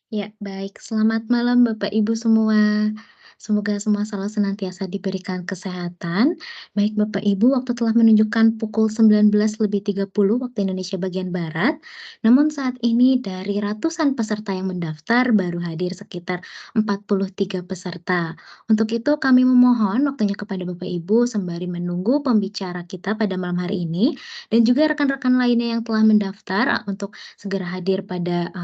Ya, baik. Selamat malam Bapak Ibu semua. Semoga semua selalu senantiasa diberikan kesehatan. Baik Bapak Ibu, waktu telah menunjukkan pukul 19.30 waktu Indonesia bagian Barat. Namun saat ini dari ratusan peserta yang mendaftar baru hadir sekitar 43 peserta. Untuk itu kami memohon waktunya kepada Bapak Ibu sembari menunggu pembicara kita pada malam hari ini dan juga rekan-rekan lainnya yang telah mendaftar untuk segera hadir pada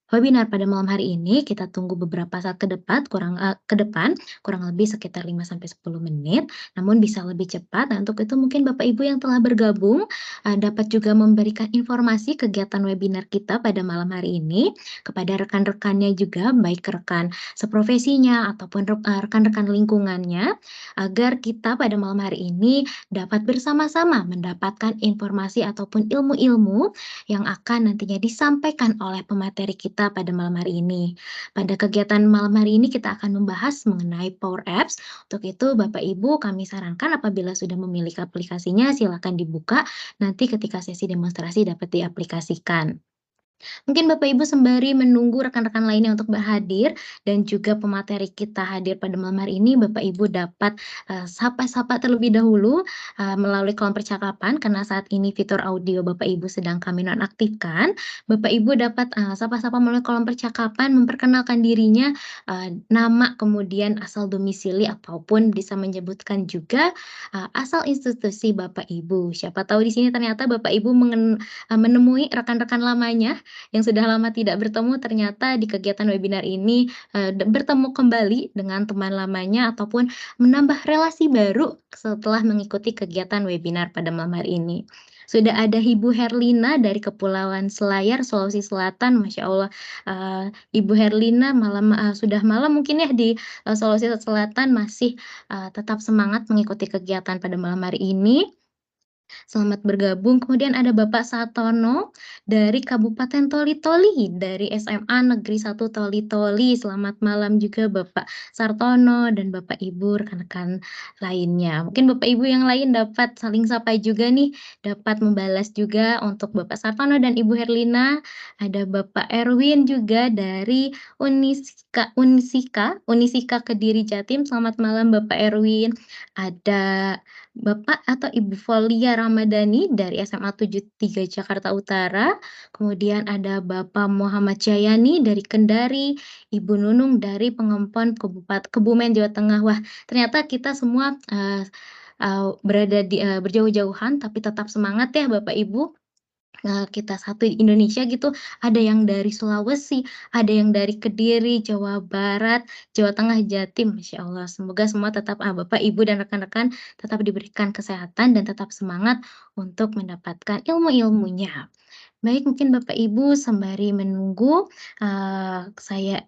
webinar pada malam hari ini. Kita tunggu beberapa saat ke depan, kurang lebih sekitar 5 sampai 10 menit, namun bisa lebih cepat. Nah, untuk itu mungkin Bapak Ibu yang telah bergabung, dapat juga memberikan informasi kegiatan webinar kita pada malam hari ini kepada rekan-rekannya juga, baik rekan seprofesinya ataupun rekan-rekan lingkungannya, agar kita pada malam hari ini dapat bersama-sama mendapatkan informasi ataupun ilmu-ilmu yang akan nantinya disampaikan oleh pemateri kita pada malam hari ini. Pada kegiatan malam hari ini kita akan membahas mengenai Power Apps. Untuk itu Bapak Ibu kami sarankan apabila sudah memiliki aplikasinya silakan dibuka, nanti ketika sesi demonstrasi dapat diaplikasikan. Mungkin Bapak Ibu sembari menunggu rekan-rekan lainnya untuk berhadir dan juga pemateri kita hadir pada malam hari ini, Bapak Ibu dapat, sapa-sapa terlebih dahulu, melalui kolom percakapan karena saat ini fitur audio Bapak Ibu sedang kami nonaktifkan. Bapak Ibu dapat, sapa-sapa melalui kolom percakapan, memperkenalkan dirinya, nama, kemudian asal domisili ataupun bisa menyebutkan juga, asal institusi Bapak Ibu. Siapa tahu di sini ternyata Bapak Ibu menemui rekan-rekan lamanya yang sudah lama tidak bertemu ternyata di kegiatan webinar ini, bertemu kembali dengan teman lamanya ataupun menambah relasi baru setelah mengikuti kegiatan webinar pada malam hari ini. Sudah ada Ibu Herlina dari Kepulauan Selayar, Sulawesi Selatan, Masya Allah, Ibu Herlina sudah malam mungkin ya di, Sulawesi Selatan masih, tetap semangat mengikuti kegiatan pada malam hari ini. Selamat bergabung. Kemudian ada Bapak Satono dari Kabupaten Toli-Toli, dari SMA Negeri 1 Toli-Toli. Selamat malam juga Bapak Sartono dan Bapak Ibu, rekan-rekan lainnya. Mungkin Bapak Ibu yang lain dapat saling sapa juga nih, dapat membalas juga untuk Bapak Sartono dan Ibu Herlina. Ada Bapak Erwin juga dari Unisika Kediri Jatim. Selamat malam Bapak Erwin. Ada Bapak atau Ibu Volia Ramadhani dari SMA 73 Jakarta Utara, kemudian ada Bapak Muhammad Jayani dari Kendari, Ibu Nunung dari Pengempon Kebumen, Jawa Tengah. Wah, ternyata kita semua, berada di berjauh-jauhan tapi tetap semangat ya Bapak Ibu. Kita satu Indonesia gitu, ada yang dari Sulawesi, ada yang dari Kediri, Jawa Barat, Jawa Tengah, Jatim, Masya Allah. Semoga semua tetap Bapak, Ibu, dan rekan-rekan tetap diberikan kesehatan dan tetap semangat untuk mendapatkan ilmu-ilmunya. Baik, mungkin Bapak Ibu sembari menunggu, saya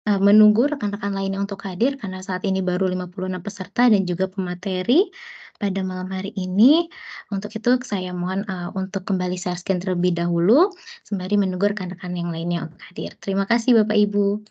menunggu rekan-rekan lainnya untuk hadir karena saat ini baru 56 peserta dan juga pemateri pada malam hari ini. Untuk itu saya mohon, untuk kembali share screen terlebih dahulu sembari menunggu rekan-rekan yang lainnya untuk hadir. Terima kasih Bapak Ibu.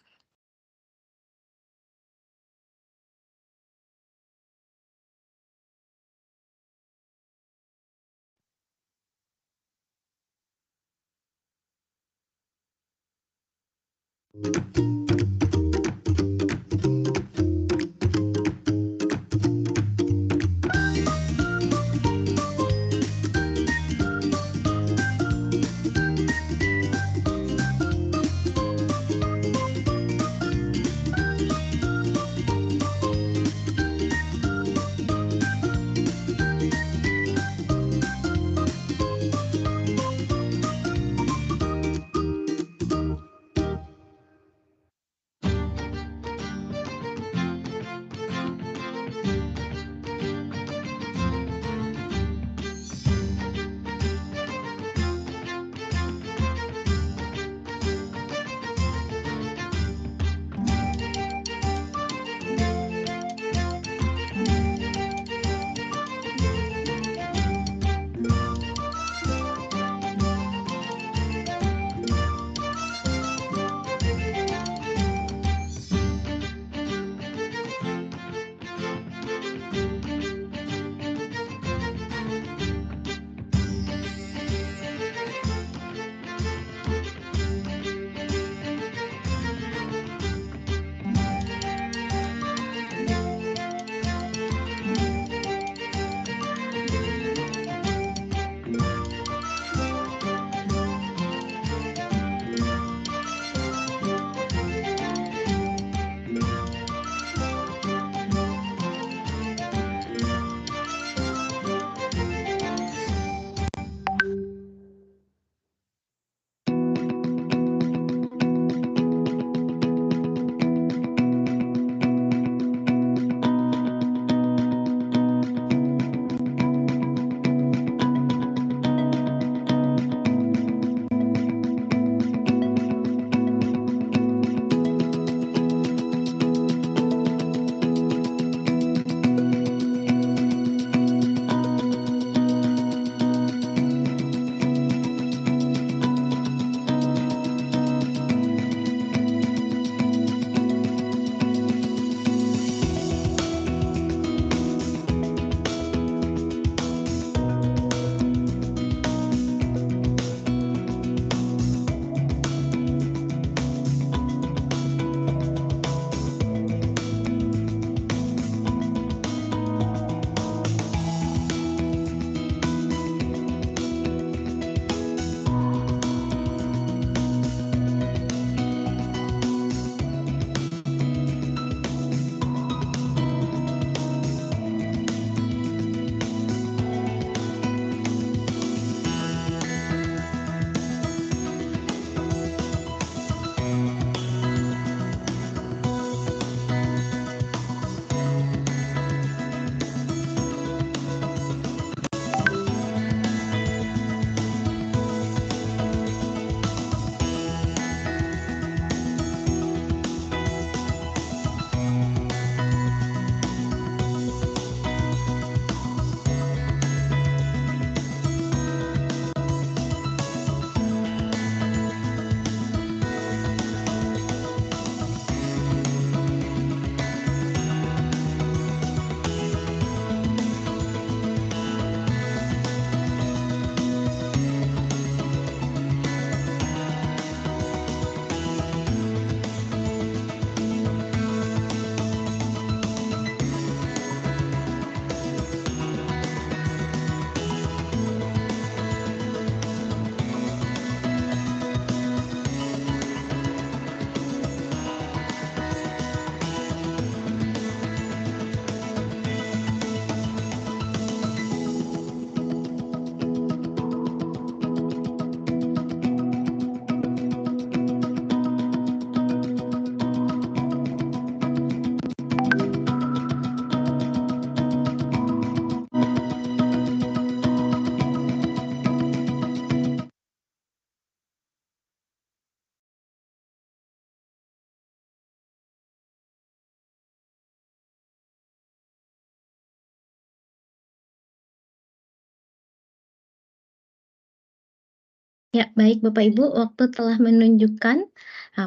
Ya, baik Bapak Ibu, waktu telah menunjukkan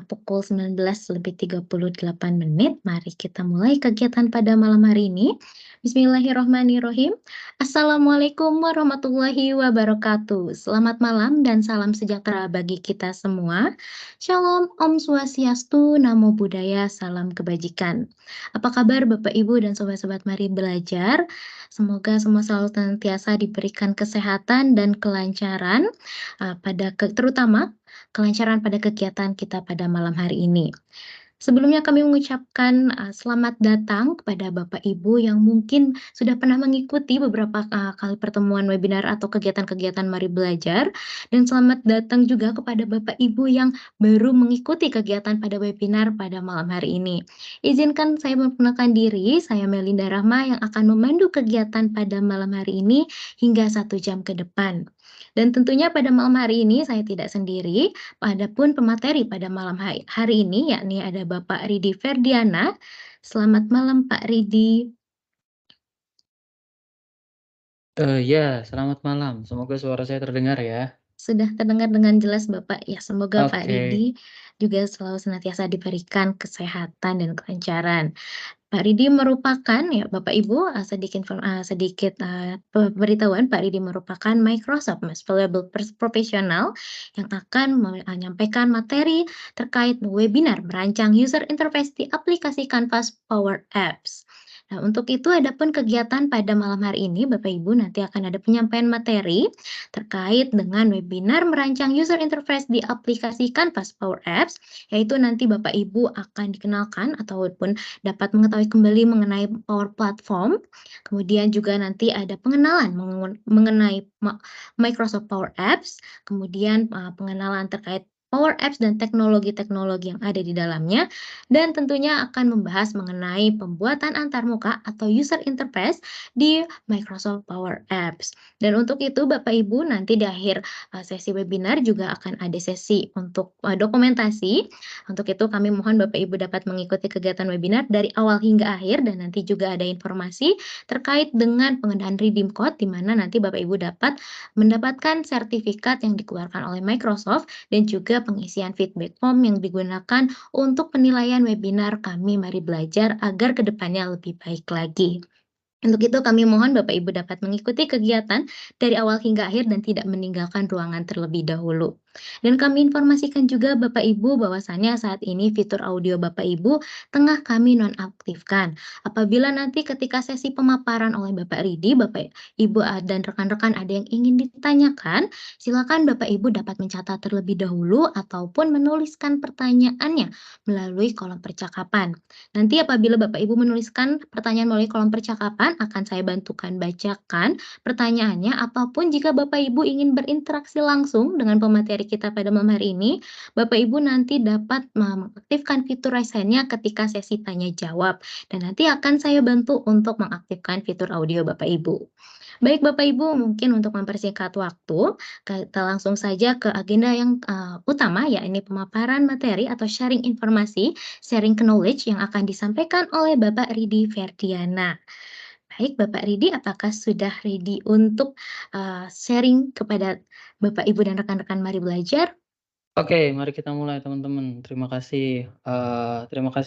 pukul 19:38. Mari kita mulai kegiatan pada malam hari ini. Bismillahirrohmanirrohim. Assalamualaikum warahmatullahi wabarakatuh. Selamat malam dan salam sejahtera bagi kita semua. Shalom, Om Swastiastu, Namo Buddhaya, salam kebajikan. Apa kabar Bapak Ibu dan sobat-sobat mari belajar? Semoga semua selalu senantiasa diberikan kesehatan dan kelancaran terutama kelancaran pada kegiatan kita pada malam hari ini. Sebelumnya kami mengucapkan, selamat datang kepada Bapak Ibu yang mungkin sudah pernah mengikuti beberapa, kali pertemuan webinar atau kegiatan-kegiatan Mari Belajar, dan selamat datang juga kepada Bapak Ibu yang baru mengikuti kegiatan pada webinar pada malam hari ini. Izinkan saya memperkenalkan diri, saya Melinda Rahma yang akan memandu kegiatan pada malam hari ini hingga 1 jam ke depan. Dan tentunya pada malam hari ini saya tidak sendiri, adapun pemateri pada malam hari ini yakni ada Bapak Ridi Ferdiana. Selamat malam Pak Ridi. Ya, selamat malam. Semoga suara saya terdengar ya. Sudah terdengar dengan jelas Bapak? Ya, semoga Pak Oke. Ridi juga selalu senantiasa diberikan kesehatan dan kelancaran. Pak Ridi merupakan ya Bapak Ibu, sedikit, pemberitahuan, Pak Ridi merupakan Microsoft Most Valuable Professional yang akan menyampaikan materi terkait webinar merancang user interface di aplikasi Canvas Power Apps. Nah, untuk itu adapun kegiatan pada malam hari ini Bapak Ibu nanti akan ada penyampaian materi terkait dengan webinar merancang user interface di aplikasi Canvas Power Apps, yaitu nanti Bapak Ibu akan dikenalkan ataupun dapat mengetahui kembali mengenai Power Platform, kemudian juga nanti ada pengenalan mengenai Microsoft Power Apps, kemudian, pengenalan terkait Power Apps dan teknologi-teknologi yang ada di dalamnya, dan tentunya akan membahas mengenai pembuatan antarmuka atau user interface di Microsoft Power Apps. Dan untuk itu Bapak Ibu nanti di akhir, sesi webinar juga akan ada sesi untuk, dokumentasi. Untuk itu kami mohon Bapak Ibu dapat mengikuti kegiatan webinar dari awal hingga akhir dan nanti juga ada informasi terkait dengan pengadaan redeem code di mana nanti Bapak Ibu dapat mendapatkan sertifikat yang dikeluarkan oleh Microsoft dan juga pengisian feedback form yang digunakan untuk penilaian webinar kami Mari Belajar agar kedepannya lebih baik lagi. Untuk itu kami mohon Bapak Ibu dapat mengikuti kegiatan dari awal hingga akhir dan tidak meninggalkan ruangan terlebih dahulu. Dan kami informasikan juga Bapak Ibu bahwasannya saat ini fitur audio Bapak Ibu tengah kami nonaktifkan. Apabila nanti ketika sesi pemaparan oleh Bapak Ridi, Bapak Ibu dan rekan-rekan ada yang ingin ditanyakan, silakan Bapak Ibu dapat mencatat terlebih dahulu ataupun menuliskan pertanyaannya melalui kolom percakapan. Nanti apabila Bapak Ibu menuliskan pertanyaan melalui kolom percakapan, akan saya bantukan bacakan pertanyaannya, ataupun jika Bapak Ibu ingin berinteraksi langsung dengan pemateri kita pada malam hari ini, Bapak Ibu nanti dapat mengaktifkan fitur raise hand-nya ketika sesi tanya jawab, dan nanti akan saya bantu untuk mengaktifkan fitur audio Bapak Ibu. Baik Bapak Ibu, mungkin untuk mempersingkat waktu, kita langsung saja ke agenda yang utama, yakni pemaparan materi atau sharing informasi, sharing knowledge yang akan disampaikan oleh Bapak Ridi Ferdiana. Baik, Bapak Ridi, apakah sudah ready untuk sharing kepada Bapak Ibu dan rekan-rekan Mari Belajar? Oke, mari kita mulai teman-teman. Terima kasih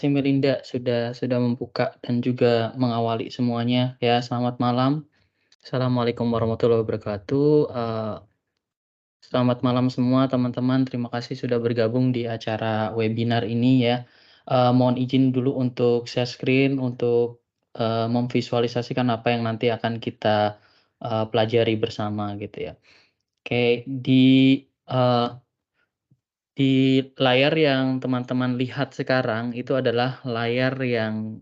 Melinda sudah membuka dan juga mengawali semuanya ya. Selamat malam. Assalamualaikum warahmatullahi wabarakatuh. Selamat malam semua teman-teman. Terima kasih sudah bergabung di acara webinar ini ya. Mohon izin dulu untuk share screen untuk, memvisualisasikan apa yang nanti akan kita, pelajari bersama gitu ya. Oke, eee, di layar yang teman-teman lihat sekarang itu adalah layar yang,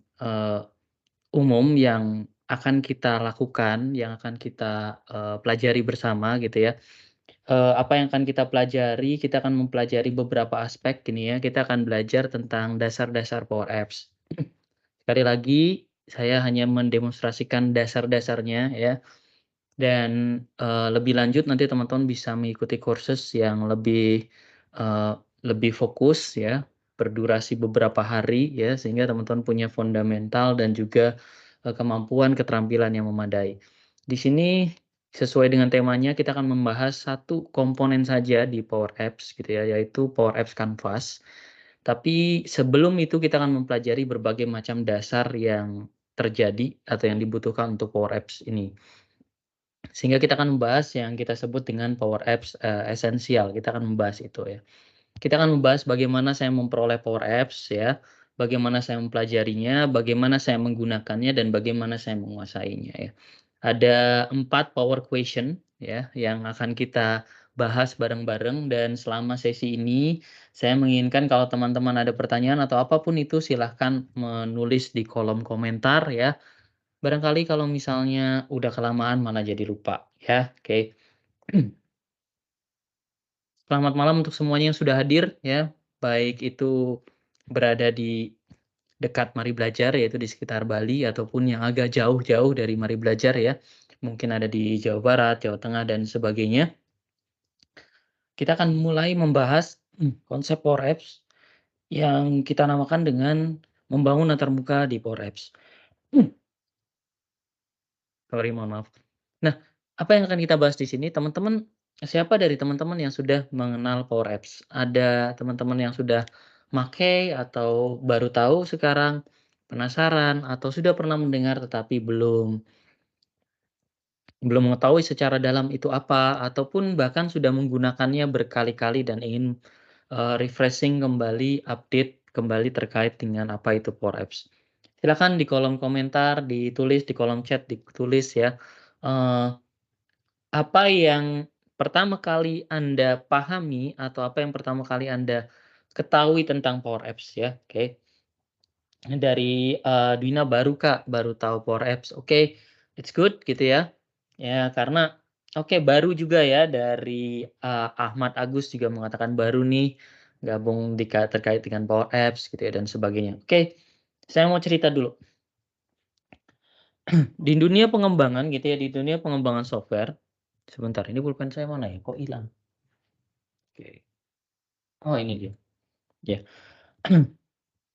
umum yang akan kita lakukan, yang akan kita, pelajari bersama gitu ya. Apa yang akan kita pelajari, kita akan mempelajari beberapa aspek gini ya, kita akan belajar tentang dasar-dasar Power Apps. Sekali lagi, saya hanya mendemonstrasikan dasar-dasarnya ya, dan, lebih lanjut nanti teman-teman bisa mengikuti kursus yang eee, lebih fokus ya, berdurasi beberapa hari ya, sehingga teman-teman punya fundamental dan juga, kemampuan keterampilan yang memadai. Di sini sesuai dengan temanya kita akan membahas satu komponen saja di Power Apps gitu ya, yaitu Power Apps Canvas. Tapi sebelum itu kita akan mempelajari berbagai macam dasar yang terjadi atau yang dibutuhkan untuk Power Apps ini. Sehingga kita akan membahas yang kita sebut dengan Power Apps, esensial, kita akan membahas itu ya. Kita akan membahas bagaimana saya memperoleh Power Apps ya, bagaimana saya mempelajarinya, bagaimana saya menggunakannya, dan bagaimana saya menguasainya ya. Ada 4 power question ya, yang akan kita bahas bareng-bareng, dan selama sesi ini saya menginginkan kalau teman-teman ada pertanyaan atau apapun itu silahkan menulis di kolom komentar ya. Barangkali kalau misalnya udah kelamaan malah jadi lupa ya, oke. Selamat malam untuk semuanya yang sudah hadir ya, baik itu berada di dekat Mari Belajar, yaitu di sekitar Bali, ataupun yang agak jauh-jauh dari Mari Belajar ya, mungkin ada di Jawa Barat, Jawa Tengah, dan sebagainya. Kita akan mulai membahas konsep Power Apps yang kita namakan dengan membangun antarmuka di Power Apps. Sorry, mohon maaf. Nah, apa yang akan kita bahas di sini, teman-teman, siapa dari teman-teman yang sudah mengenal Power Apps? Ada teman-teman yang sudah makai atau baru tahu sekarang, penasaran, atau sudah pernah mendengar tetapi belum mengetahui secara dalam itu apa, ataupun bahkan sudah menggunakannya berkali-kali dan ingin, refreshing kembali, update kembali terkait dengan apa itu Power Apps. Silakan di kolom komentar ditulis, di kolom chat ditulis ya, eee apa yang pertama kali Anda pahami atau apa yang pertama kali Anda ketahui tentang Power Apps ya, oke. Dari, Dwina baru Kak, baru tahu Power Apps, oke, it's good gitu ya. Ya karena oke baru juga ya dari, Ahmad Agus juga mengatakan baru nih gabung terkait dengan Power Apps gitu ya dan sebagainya. Oke, saya mau cerita dulu. Di dunia pengembangan gitu ya, di dunia pengembangan software sebentar ini pulpen saya mana ya? Kok hilang? Oke. Oh ini dia, ya.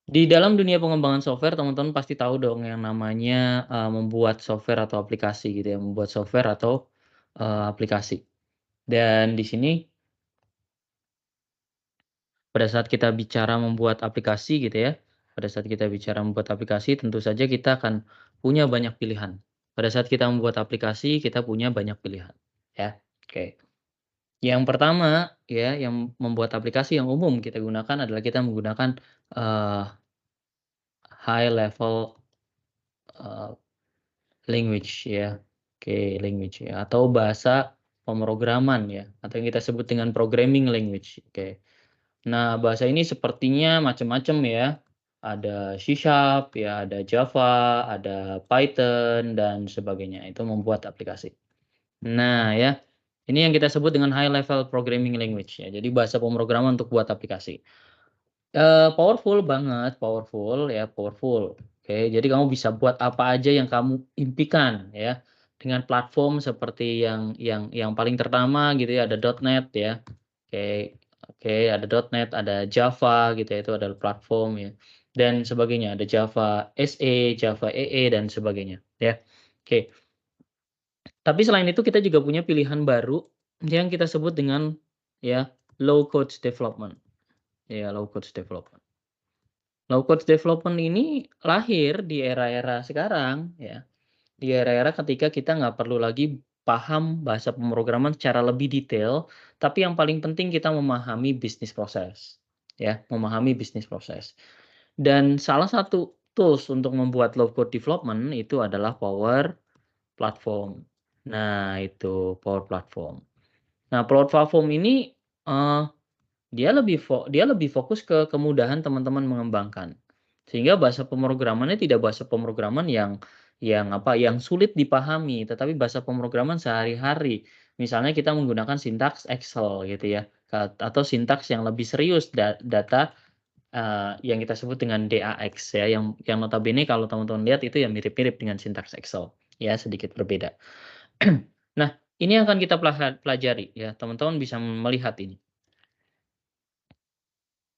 Di dalam dunia pengembangan software teman-teman pasti tahu dong yang namanya, membuat software atau aplikasi gitu ya, membuat software atau, aplikasi. Dan di sini pada saat kita bicara membuat aplikasi gitu ya, pada saat kita bicara membuat aplikasi tentu saja kita akan punya banyak pilihan. Pada saat kita membuat aplikasi kita punya banyak pilihan, ya, oke. Yang pertama ya, yang membuat aplikasi yang umum kita gunakan adalah kita menggunakan, eee, high level, eee language ya, oke language ya, atau bahasa pemrograman ya, atau yang kita sebut dengan programming language, oke. Nah, bahasa ini sepertinya macam-macam ya, ada C# ya, ada Java, ada Python, dan sebagainya, itu membuat aplikasi. Nah ya, ini yang kita sebut dengan high level programming language ya, jadi bahasa pemrograman untuk buat aplikasi. Powerful banget, powerful ya, powerful. Oke, jadi kamu bisa buat apa aja yang kamu impikan ya, dengan platform seperti yang paling ternama gitu ya, ada .NET ya. Oke oke, ada .NET, ada Java gitu ya, itu adalah platform ya, dan sebagainya, ada Java SE, Java EE, dan sebagainya ya. Oke, tapi selain itu kita juga punya pilihan baru yang kita sebut dengan ya, low code development, ya low code development. Low code development ini lahir di era-era sekarang ya, di era-era ketika kita nggak perlu lagi paham bahasa pemrograman secara lebih detail, tapi yang paling penting kita memahami bisnis proses, ya, memahami bisnis proses. Dan salah satu tools untuk membuat low code development itu adalah Power Platform. Nah itu, Power Platform. Nah, Power Platform ini, eee dia lebih fokus ke kemudahan teman-teman mengembangkan. Sehingga bahasa pemrogramannya tidak bahasa pemrograman yang apa, yang sulit dipahami, tetapi bahasa pemrograman sehari-hari. Misalnya kita menggunakan sintaks Excel gitu ya, atau sintaks yang lebih serius data, yang kita sebut dengan DAX ya, yang notabene kalau teman-teman lihat itu ya mirip-mirip dengan sintaks Excel, ya sedikit berbeda. Nah, ini yang akan kita pelajari ya, teman-teman bisa melihat ini.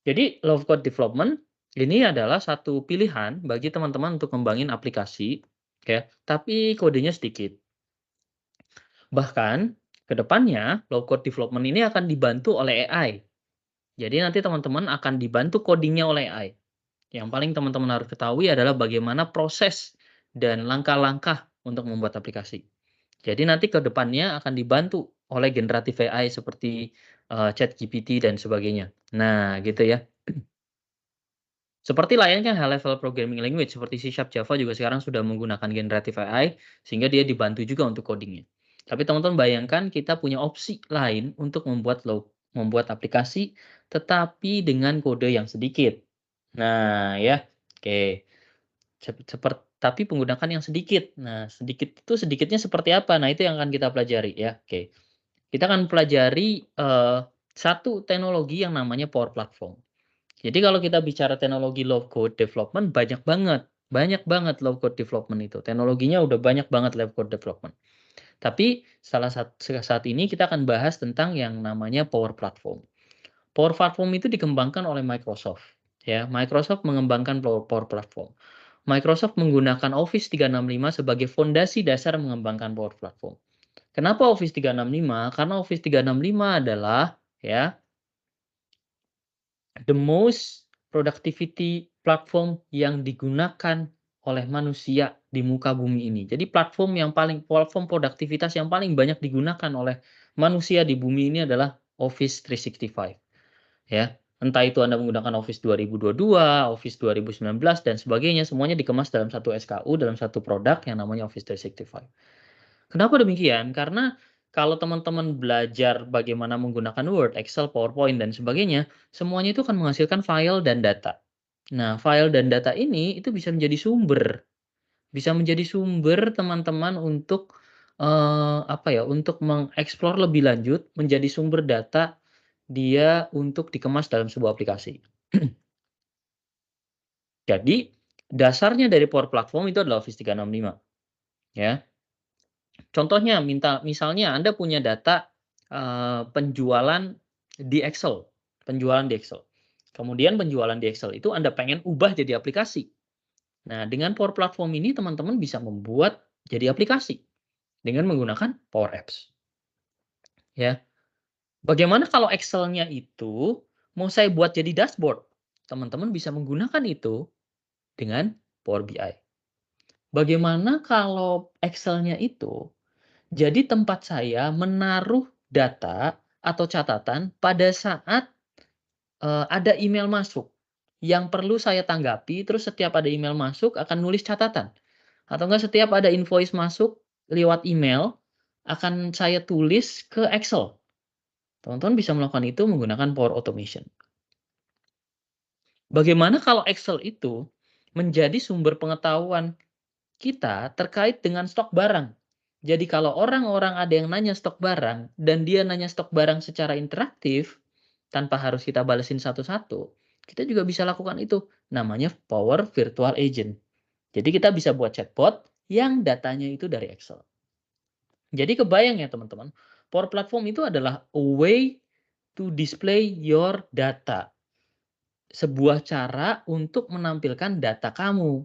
Jadi low code development ini adalah satu pilihan bagi teman-teman untuk ngembangin aplikasi ya, tapi kodenya sedikit. Bahkan ke depannya low code development ini akan dibantu oleh AI. Jadi nanti teman-teman akan dibantu codingnya oleh AI. Yang paling teman-teman harus ketahui adalah bagaimana proses dan langkah-langkah untuk membuat aplikasi. Jadi nanti ke depannya akan dibantu oleh generatif AI seperti, ChatGPT dan sebagainya. Nah, gitu ya. Seperti layaknya high level programming language seperti C# Java juga sekarang sudah menggunakan generatif AI, sehingga dia dibantu juga untuk coding-nya. Tapi teman-teman bayangkan kita punya opsi lain untuk membuat aplikasi, tetapi dengan kode yang sedikit. Nah ya, oke. Tapi menggunakan yang sedikit. Nah, sedikit itu sedikitnya seperti apa? Nah, itu yang akan kita pelajari ya, oke. Kita akan pelajari, satu teknologi yang namanya Power Platform. Jadi kalau kita bicara teknologi low code development banyak banget low code development itu. Teknologinya udah banyak banget low code development. Tapi saat ini kita akan bahas tentang yang namanya Power Platform. Power Platform itu dikembangkan oleh Microsoft, ya. Microsoft mengembangkan Power Platform. Microsoft menggunakan Office 365 sebagai fondasi dasar mengembangkan Power Platform. Kenapa Office 365? Karena Office 365 adalah ya the most productivity platform yang digunakan oleh manusia di muka bumi ini. Jadi platform produktivitas yang paling banyak digunakan oleh manusia di bumi ini adalah Office 365 ya. Entah itu Anda menggunakan Office 2022, Office 2019 dan sebagainya, semuanya dikemas dalam satu SKU, dalam satu produk yang namanya Office 365. Kenapa demikian? Karena kalau teman-teman belajar bagaimana menggunakan Word, Excel, PowerPoint, dan sebagainya, semuanya itu akan menghasilkan file dan data. Nah, file dan data ini itu bisa menjadi sumber teman-teman untuk apa ya, untuk mengeksplor lebih lanjut, menjadi sumber data dia untuk dikemas dalam sebuah aplikasi. Jadi, dasarnya dari Power Platform itu adalah Office 365, ya. Contohnya misalnya Anda punya data, penjualan di Excel, penjualan di Excel. Kemudian penjualan di Excel itu Anda pengen ubah jadi aplikasi. Nah, dengan Power Platform ini teman-teman bisa membuat jadi aplikasi dengan menggunakan Power Apps, ya. Bagaimana kalau Excel-nya itu mau saya buat jadi dashboard? Teman-teman bisa menggunakan itu dengan Power BI. Bagaimana kalau Excel-nya itu jadi tempat saya menaruh data atau catatan pada saat, ada email masuk, yang perlu saya tanggapi, terus setiap ada email masuk akan nulis catatan, atau enggak setiap ada invoice masuk lewat email, akan saya tulis ke Excel. Teman-teman bisa melakukan itu menggunakan Power Automation. Bagaimana kalau Excel itu menjadi sumber pengetahuan kita terkait dengan stok barang. Jadi kalau orang-orang ada yang nanya stok barang dan dia nanya stok barang secara interaktif, tanpa harus kita balesin satu-satu, kita juga bisa lakukan itu. Namanya Power Virtual Agent. Jadi kita bisa buat chatbot yang datanya itu dari Excel. Jadi kebayang ya teman-teman, Power Platform itu adalah a way to display your data. Sebuah cara untuk menampilkan data kamu.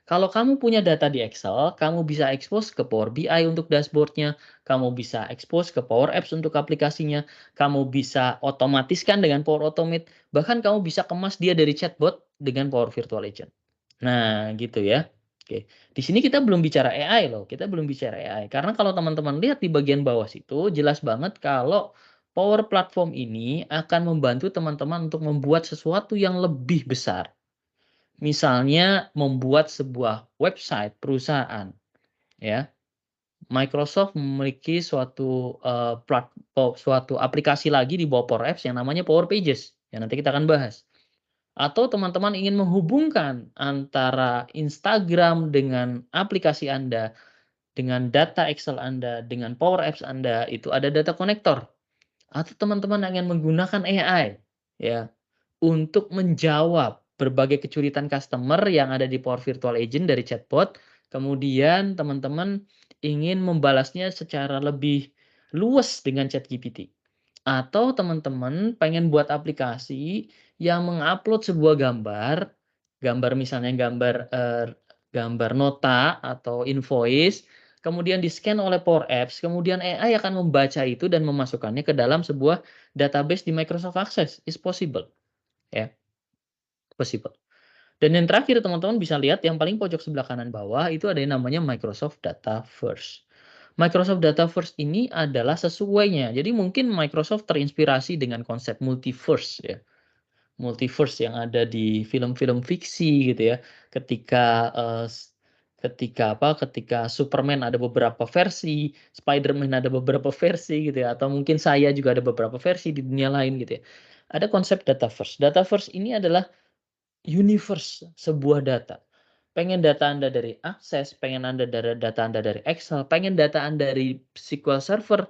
Kalau kamu punya data di Excel, kamu bisa expose ke Power BI untuk dashboard-nya, kamu bisa expose ke Power Apps untuk aplikasinya, kamu bisa otomatiskan dengan Power Automate, bahkan kamu bisa kemas dia dari chatbot dengan Power Virtual Agent. Nah, gitu ya. Oke, di sini kita belum bicara AI loh, kita belum bicara AI. Karena kalau teman-teman lihat di bagian bawah situ, jelas banget kalau Power Platform ini akan membantu teman-teman untuk membuat sesuatu yang lebih besar. Misalnya membuat sebuah website perusahaan, ya. Microsoft memiliki suatu aplikasi lagi di bawah Power Apps yang namanya Power Pages, yang nanti kita akan bahas. Atau teman-teman ingin menghubungkan antara Instagram dengan aplikasi Anda, dengan data Excel Anda, dengan Power Apps Anda, itu ada data connector. Atau teman-teman ingin menggunakan AI, ya, untuk menjawab berbagai kecuritan customer yang ada di Power Virtual Agent dari chatbot, kemudian teman-teman ingin membalasnya secara lebih luas dengan ChatGPT. Atau teman-teman pengen buat aplikasi yang mengupload sebuah gambar misalnya gambar nota atau invoice, kemudian di-scan oleh Power Apps, kemudian AI akan membaca itu dan memasukkannya ke dalam sebuah database di Microsoft Access. It's possible, ya, possible. Dan yang terakhir teman-teman bisa lihat yang paling pojok sebelah kanan bawah itu ada yang namanya Microsoft Dataverse. Microsoft Dataverse ini adalah sesuainya. Jadi mungkin Microsoft terinspirasi dengan konsep multiverse ya. Multiverse yang ada di film-film fiksi gitu ya. Ketika ketika Superman ada beberapa versi, Spider-Man ada beberapa versi gitu ya, atau mungkin saya juga ada beberapa versi di dunia lain gitu ya. Ada konsep Dataverse. Dataverse ini adalah universe sebuah data. Pengen data Anda dari Access, pengen data Anda dari Excel, pengen data Anda dari SQL Server,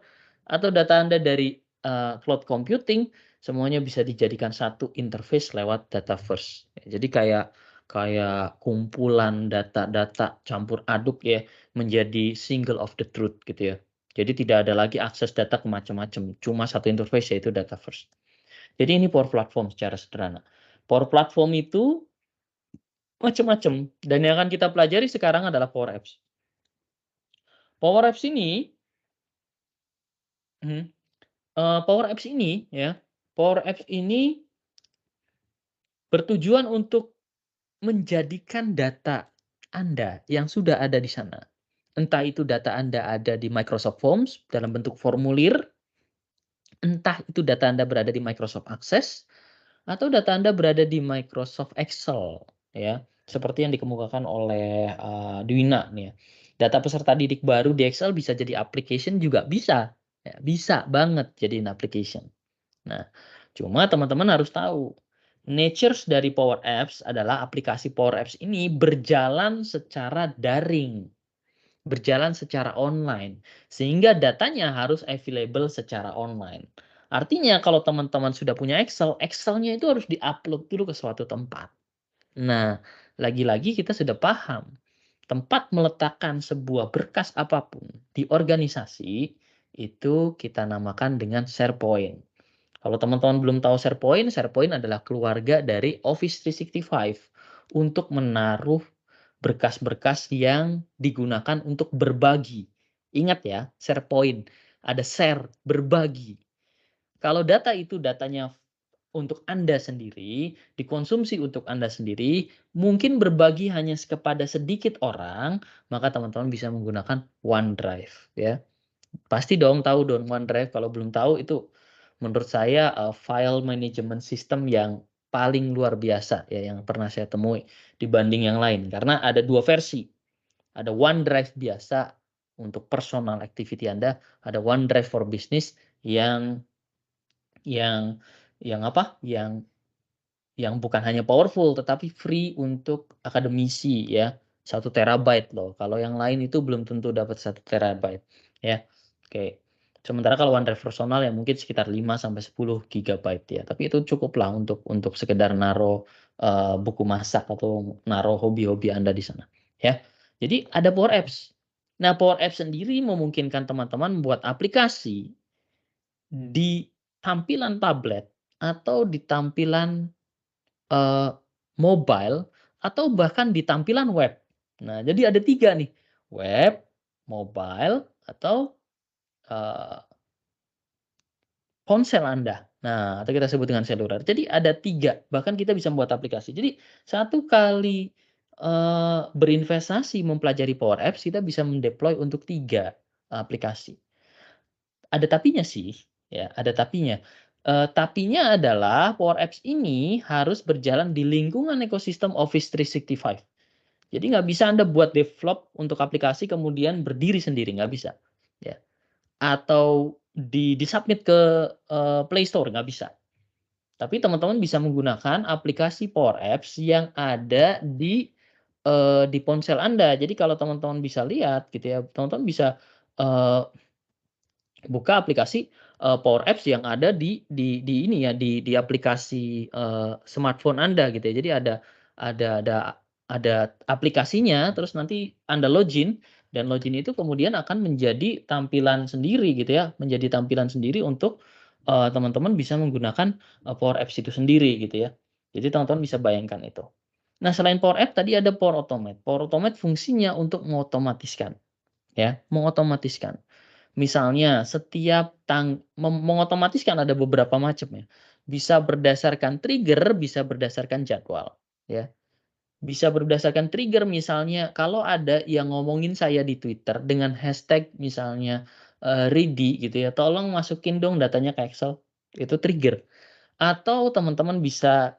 atau data Anda dari cloud computing, semuanya bisa dijadikan satu interface lewat Dataverse. Jadi kayak kayak kumpulan data-data campur aduk ya, menjadi single of the truth gitu ya. Jadi tidak ada lagi akses data ke macam-macam, cuma satu interface yaitu Dataverse. Jadi ini Power Platform secara sederhana. Power Platform itu macam-macam, dan yang akan kita pelajari sekarang adalah Power Apps. Power Apps ini mhm, Power Apps ini ya, Power Apps ini bertujuan untuk menjadikan data Anda yang sudah ada di sana, entah itu data Anda ada di Microsoft Forms dalam bentuk formulir, entah itu data Anda berada di Microsoft Access, atau data Anda berada di Microsoft Excel, ya, seperti yang dikemukakan oleh, Dwina nih ya. Data peserta didik baru di Excel bisa jadi application juga bisa, ya, bisa banget jadiin application. Nah, cuma teman-teman harus tahu, natures dari Power Apps adalah aplikasi Power Apps ini berjalan secara daring, berjalan secara online, sehingga datanya harus available secara online. Artinya kalau teman-teman sudah punya Excel, Excel-nya itu harus di-upload dulu ke suatu tempat. Nah, lagi-lagi kita sudah paham, tempat meletakkan sebuah berkas apapun di organisasi, itu kita namakan dengan SharePoint. Kalau teman-teman belum tahu SharePoint, SharePoint adalah keluarga dari Office 365 untuk menaruh berkas-berkas yang digunakan untuk berbagi. Ingat ya, SharePoint, ada share, berbagi. Kalau data itu datanya untuk Anda sendiri, dikonsumsi untuk Anda sendiri, mungkin berbagi hanya kepada sedikit orang, maka teman-teman bisa menggunakan OneDrive ya. Pasti dong tahu dong OneDrive, kalau belum tahu itu menurut saya, file management system yang paling luar biasa ya yang pernah saya temui dibanding yang lain. Karena ada 2 versi, ada OneDrive biasa untuk personal activity Anda, ada OneDrive for Business yang yang yang apa, yang bukan hanya powerful, tetapi free untuk akademisi ya, 1 terabyte loh. Kalau yang lain itu belum tentu dapat 1 terabyte ya. Oke. Sementara kalau OneDrive personal ya mungkin sekitar 5 sampai 10 gigabyte ya, tapi itu cukuplah untuk sekedar naruh, buku masak atau naruh hobi-hobi Anda di sana, ya. Jadi ada Power Apps. Nah, Power Apps sendiri memungkinkan teman-teman membuat aplikasi di tampilan tablet atau di tampilan Eee, mobile atau bahkan di tampilan web. Nah, jadi ada 3 nih, web, mobile, atau, eee, ponsel Anda. Nah, atau kita sebut dengan seluler. Jadi ada 3 bahkan kita bisa membuat aplikasi. Jadi satu kali, berinvestasi mempelajari Power Apps, kita bisa mendeploy untuk 3 aplikasi. Ada tapinya sih, ya, ada tapinya. Tapinya adalah Power Apps ini harus berjalan di lingkungan ekosistem Office 365. Jadi nggak bisa Anda buat develop untuk aplikasi kemudian berdiri sendiri, nggak bisa, ya. Atau di-submit ke, Play Store, nggak bisa. Tapi teman-teman bisa menggunakan aplikasi Power Apps yang ada di ponsel Anda. Jadi kalau teman-teman bisa lihat gitu ya, teman-teman bisa, eee buka aplikasi, Power Apps yang ada di ini ya, di aplikasi, smartphone Anda gitu ya. Jadi ada ada ada aplikasinya, terus nanti Anda login, dan login itu kemudian akan menjadi tampilan sendiri gitu ya, menjadi tampilan sendiri untuk, teman-teman bisa menggunakan, Power Apps itu sendiri gitu ya. Jadi teman-teman bisa bayangkan itu. Nah, selain Power Apps tadi ada Power Automate. Power Automate fungsinya untuk mengotomatiskan. ya, mengotomatiskan. Misalnya setiap mengotomatiskan ada beberapa macam ya. Bisa berdasarkan trigger, bisa berdasarkan jadwal, ya. Bisa berdasarkan trigger misalnya kalau ada yang ngomongin saya di Twitter dengan hashtag misalnya, Ridi gitu ya, "Tolong masukin dong datanya ke Excel." Itu trigger. Atau teman-teman bisa,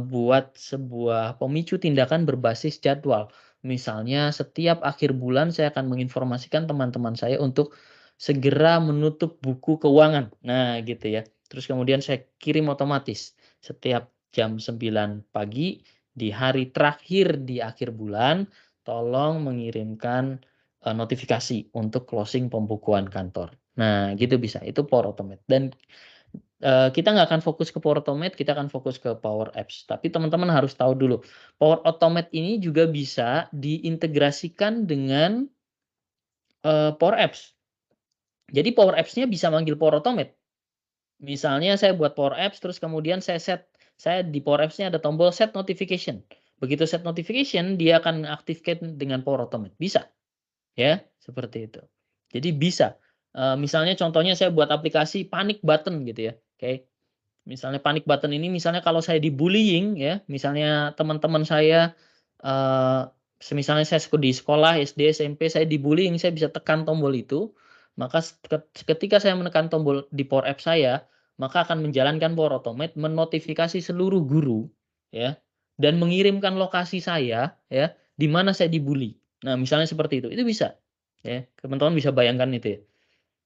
buat sebuah pemicu tindakan berbasis jadwal. Misalnya setiap akhir bulan saya akan menginformasikan teman-teman saya untuk segera menutup buku keuangan. Nah gitu ya. Terus kemudian saya kirim otomatis setiap jam 9 pagi di hari terakhir di akhir bulan, tolong mengirimkan, notifikasi untuk closing pembukuan kantor. Nah gitu bisa, itu Power Automate dan kita nggak akan fokus ke Power Automate, kita akan fokus ke Power Apps. Tapi teman-teman harus tahu dulu, Power Automate ini juga bisa diintegrasikan dengan, Power Apps. Jadi Power Apps-nya bisa manggil Power Automate. Misalnya saya buat Power Apps, terus kemudian saya di Power Apps-nya ada tombol set notification. Begitu set notification, dia akan aktifkan dengan Power Automate, bisa, ya, seperti itu. Jadi bisa, misalnya contohnya saya buat aplikasi panic button gitu ya, oke. Misalnya panic button ini misalnya kalau saya di-bullying ya, misalnya teman-teman saya, eee, semisalnya saya di sekolah SD, SMP saya di-bullying, saya bisa tekan tombol itu, maka ketika saya menekan tombol di Power Apps saya, maka akan menjalankan Power Automate menotifikasi seluruh guru ya, dan mengirimkan lokasi saya ya, di mana saya dibully. Nah misalnya seperti itu bisa ya, teman-teman bisa bayangkan itu ya.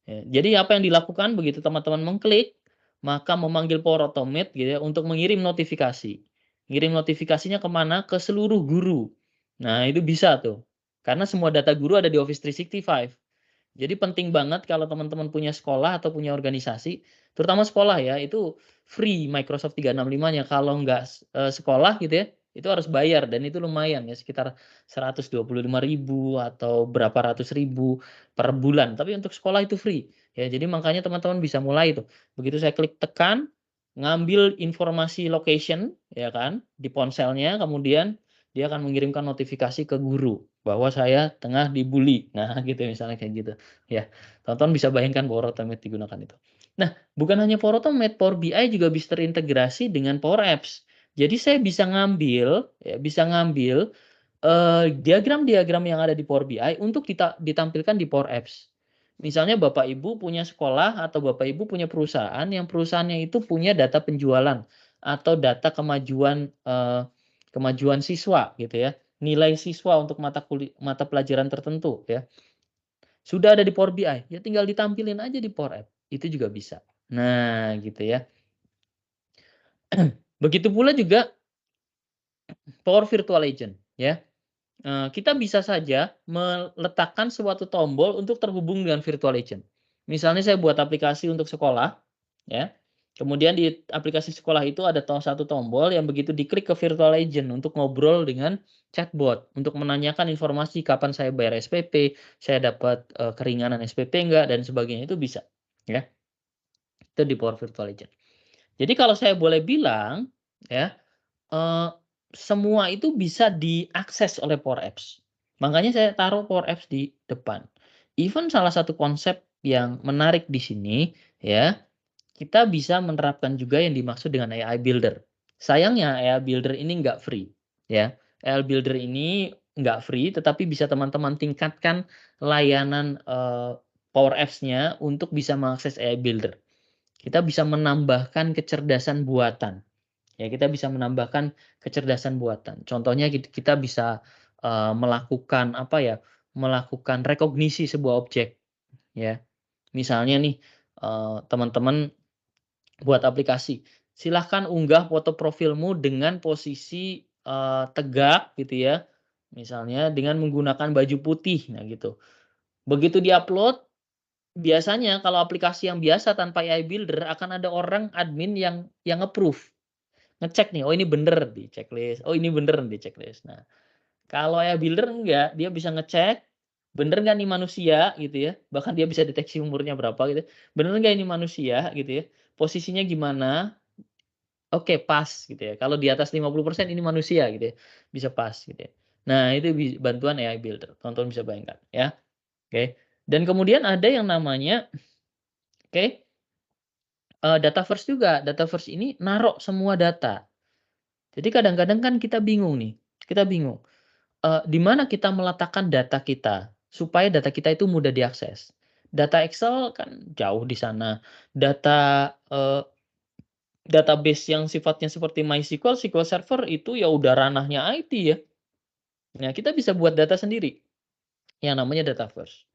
Ya, jadi apa yang dilakukan begitu teman-teman mengklik, maka memanggil Power Automate gitu ya untuk mengirim notifikasi. Ngirim notifikasinya ke mana? Ke seluruh guru. Nah, itu bisa tuh. Karena semua data guru ada di Office 365. Jadi penting banget kalau teman-teman punya sekolah atau punya organisasi, terutama sekolah ya, itu free Microsoft 365-nya. Kalau nggak sekolah gitu ya, itu harus bayar dan itu lumayan ya sekitar 125.000 atau berapa ratus ribu per bulan. Tapi untuk sekolah itu free. Ya, jadi makanya teman-teman bisa mulai tuh. Begitu saya klik tekan, ngambil informasi location ya kan di ponselnya, kemudian dia akan mengirimkan notifikasi ke guru bahwa saya tengah dibully. Nah, gitu misalnya kayak gitu. Ya, teman-teman bisa bayangkan Power Automate digunakan itu. Nah, bukan hanya Power Automate, Power BI juga bisa terintegrasi dengan Power Apps. Jadi saya bisa ngambil ya, diagram-diagram yang ada di Power BI untuk ditampilkan di Power Apps. Misalnya Bapak Ibu punya sekolah atau Bapak Ibu punya perusahaan yang perusahaannya itu punya data penjualan atau data kemajuan siswa gitu ya, nilai siswa untuk mata pelajaran tertentu ya. Sudah ada di Power BI, ya tinggal ditampilin aja di Power App, itu juga bisa. Nah, gitu ya. Begitu pula juga Power Virtual Agent, ya. Kita bisa saja meletakkan suatu tombol untuk terhubung dengan virtual agent. Misalnya saya buat aplikasi untuk sekolah, ya. Kemudian di aplikasi sekolah itu ada satu tombol yang begitu diklik ke virtual agent untuk ngobrol dengan chatbot, untuk menanyakan informasi kapan saya bayar SPP, saya dapat, keringanan SPP enggak, dan sebagainya, itu bisa, ya. Itu di Power Virtual Agent. Jadi kalau saya boleh bilang, ya, Eee, semua itu bisa diakses oleh Power Apps. Makanya saya taruh Power Apps di depan. Even salah satu konsep yang menarik di sini, ya, kita bisa menerapkan juga yang dimaksud dengan AI Builder. Sayangnya AI Builder ini nggak free, ya. AI Builder ini nggak free, tetapi bisa teman-teman tingkatkan layanan, Power Apps-nya untuk bisa mengakses AI Builder. Kita bisa menambahkan kecerdasan buatan. Ya, kita bisa menambahkan kecerdasan buatan. Contohnya kita bisa, melakukan apa ya, melakukan rekognisi sebuah objek, ya. Misalnya nih, teman-teman buat aplikasi, silahkan unggah foto profilmu dengan posisi, tegak gitu ya, misalnya dengan menggunakan baju putih, nah gitu. Begitu di-upload, biasanya kalau aplikasi yang biasa tanpa AI Builder akan ada orang admin yang approve. Ngecek nih, oh ini bener di checklist, oh ini bener di checklist. Nah, kalau AI Builder enggak, dia bisa ngecek, bener nggak nih manusia gitu ya, bahkan dia bisa deteksi umurnya berapa gitu, bener nggak ini manusia gitu ya, posisinya gimana, oke pas gitu ya, kalau di atas 50% ini manusia gitu ya, bisa pas gitu ya. Nah itu bantuan AI Builder, teman-teman bisa bayangkan ya. Oke. Dan kemudian ada yang namanya, oke, data first juga. Data first ini naruh semua data. Jadi kadang-kadang kan kita bingung nih, kita bingung, di mana kita meletakkan data kita, supaya data kita itu mudah diakses. Data Excel kan jauh di sana, data, database yang sifatnya seperti MySQL, SQL Server itu ya udah ranahnya IT ya. Nah, kita bisa buat data sendiri, yang namanya data first.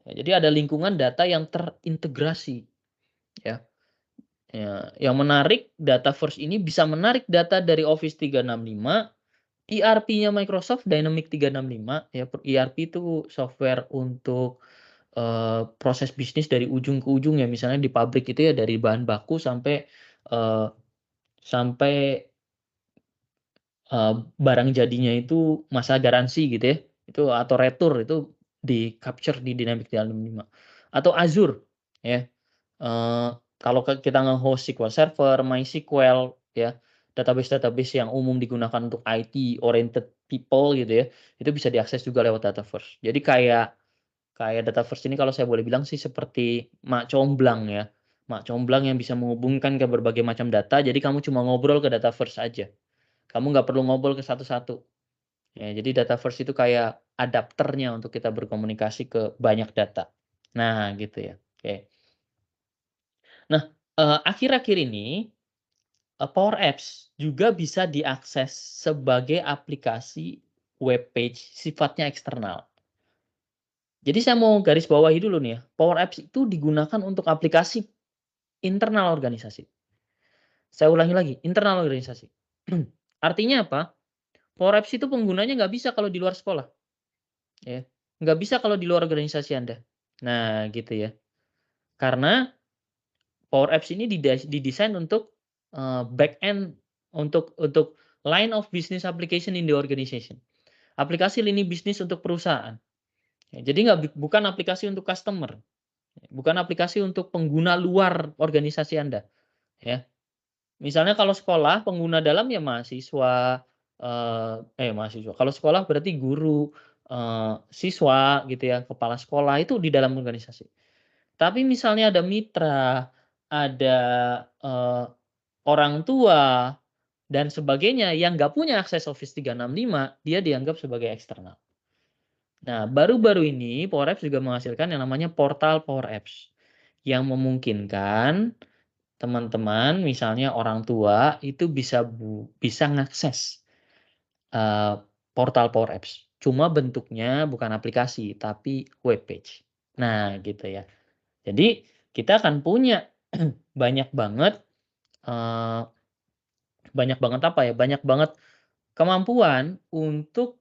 Ya, jadi ada lingkungan data yang terintegrasi, ya. Ya, yang menarik data first ini bisa menarik data dari Office 365, ERP-nya Microsoft Dynamics 365 ya, ERP itu software untuk, proses bisnis dari ujung ke ujung ya, misalnya di pabrik itu ya dari bahan baku sampai, eee, sampai, barang jadinya itu masa garansi gitu ya, itu atau retur itu di-capture di Dynamics 365. Atau Azure ya, kalau kita nge-host SQL Server, MySQL ya, database-database yang umum digunakan untuk IT oriented people gitu ya, itu bisa diakses juga lewat data first. Jadi kayak kayak data first ini kalau saya boleh bilang sih seperti mak comblang ya, mak comblang yang bisa menghubungkan ke berbagai macam data, jadi kamu cuma ngobrol ke data first aja. Kamu nggak perlu ngobrol ke satu-satu. Ya, jadi data first itu kayak adapternya untuk kita berkomunikasi ke banyak data. Nah, gitu ya. Oke. Nah, akhir-akhir ini, Power Apps juga bisa diakses sebagai aplikasi web page sifatnya eksternal. Jadi saya mau garis bawahi dulu nih ya, Power Apps itu digunakan untuk aplikasi internal organisasi. Saya ulangi lagi, internal organisasi. Artinya apa? Power Apps itu penggunanya nggak bisa kalau di luar sekolah, ya. Nggak bisa kalau di luar organisasi Anda. Nah, gitu ya. Karena Power Apps ini didesain untuk, back end, untuk line of business application in the organization. Aplikasi lini bisnis untuk perusahaan. Ya, jadi bukan aplikasi untuk customer, bukan aplikasi untuk pengguna luar organisasi Anda, ya. Misalnya kalau sekolah, pengguna dalam ya mahasiswa, mahasiswa, kalau sekolah berarti guru, siswa gitu ya, kepala sekolah itu di dalam organisasi. Tapi misalnya ada mitra, ada, eee, orang tua, dan sebagainya yang nggak punya akses Office 365, dia dianggap sebagai eksternal. Nah, baru-baru ini Power Apps juga menghasilkan yang namanya portal Power Apps, yang memungkinkan teman-teman, misalnya orang tua, itu bisa ngakses, eee, portal Power Apps. Cuma bentuknya bukan aplikasi, tapi web page. Nah, gitu ya. Jadi, kita akan punya banyak banget, eee, banyak banget apa ya, banyak banget kemampuan untuk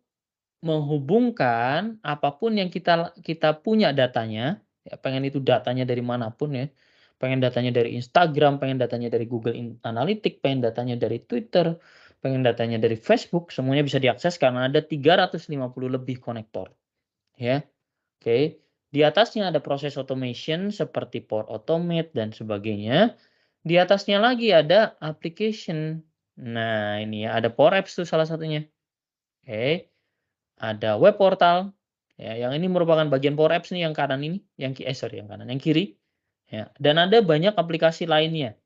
menghubungkan apapun yang kita kita punya datanya, ya pengen itu datanya dari manapun ya, pengen datanya dari Instagram, pengen datanya dari Google Analytics, pengen datanya dari Twitter, pengen datanya dari Facebook, semuanya bisa diakses karena ada 350 lebih konektor, ya. Oke. Di atasnya ada proses automation seperti Power Automate dan sebagainya. Di atasnya lagi ada application. Nah, ini ya, ada Power Apps tuh salah satunya. Oke. Ada web portal, ya, yang ini merupakan bagian Power Apps nih yang kanan ini, sorry yang kanan, yang kiri, ya. Dan ada banyak aplikasi lainnya.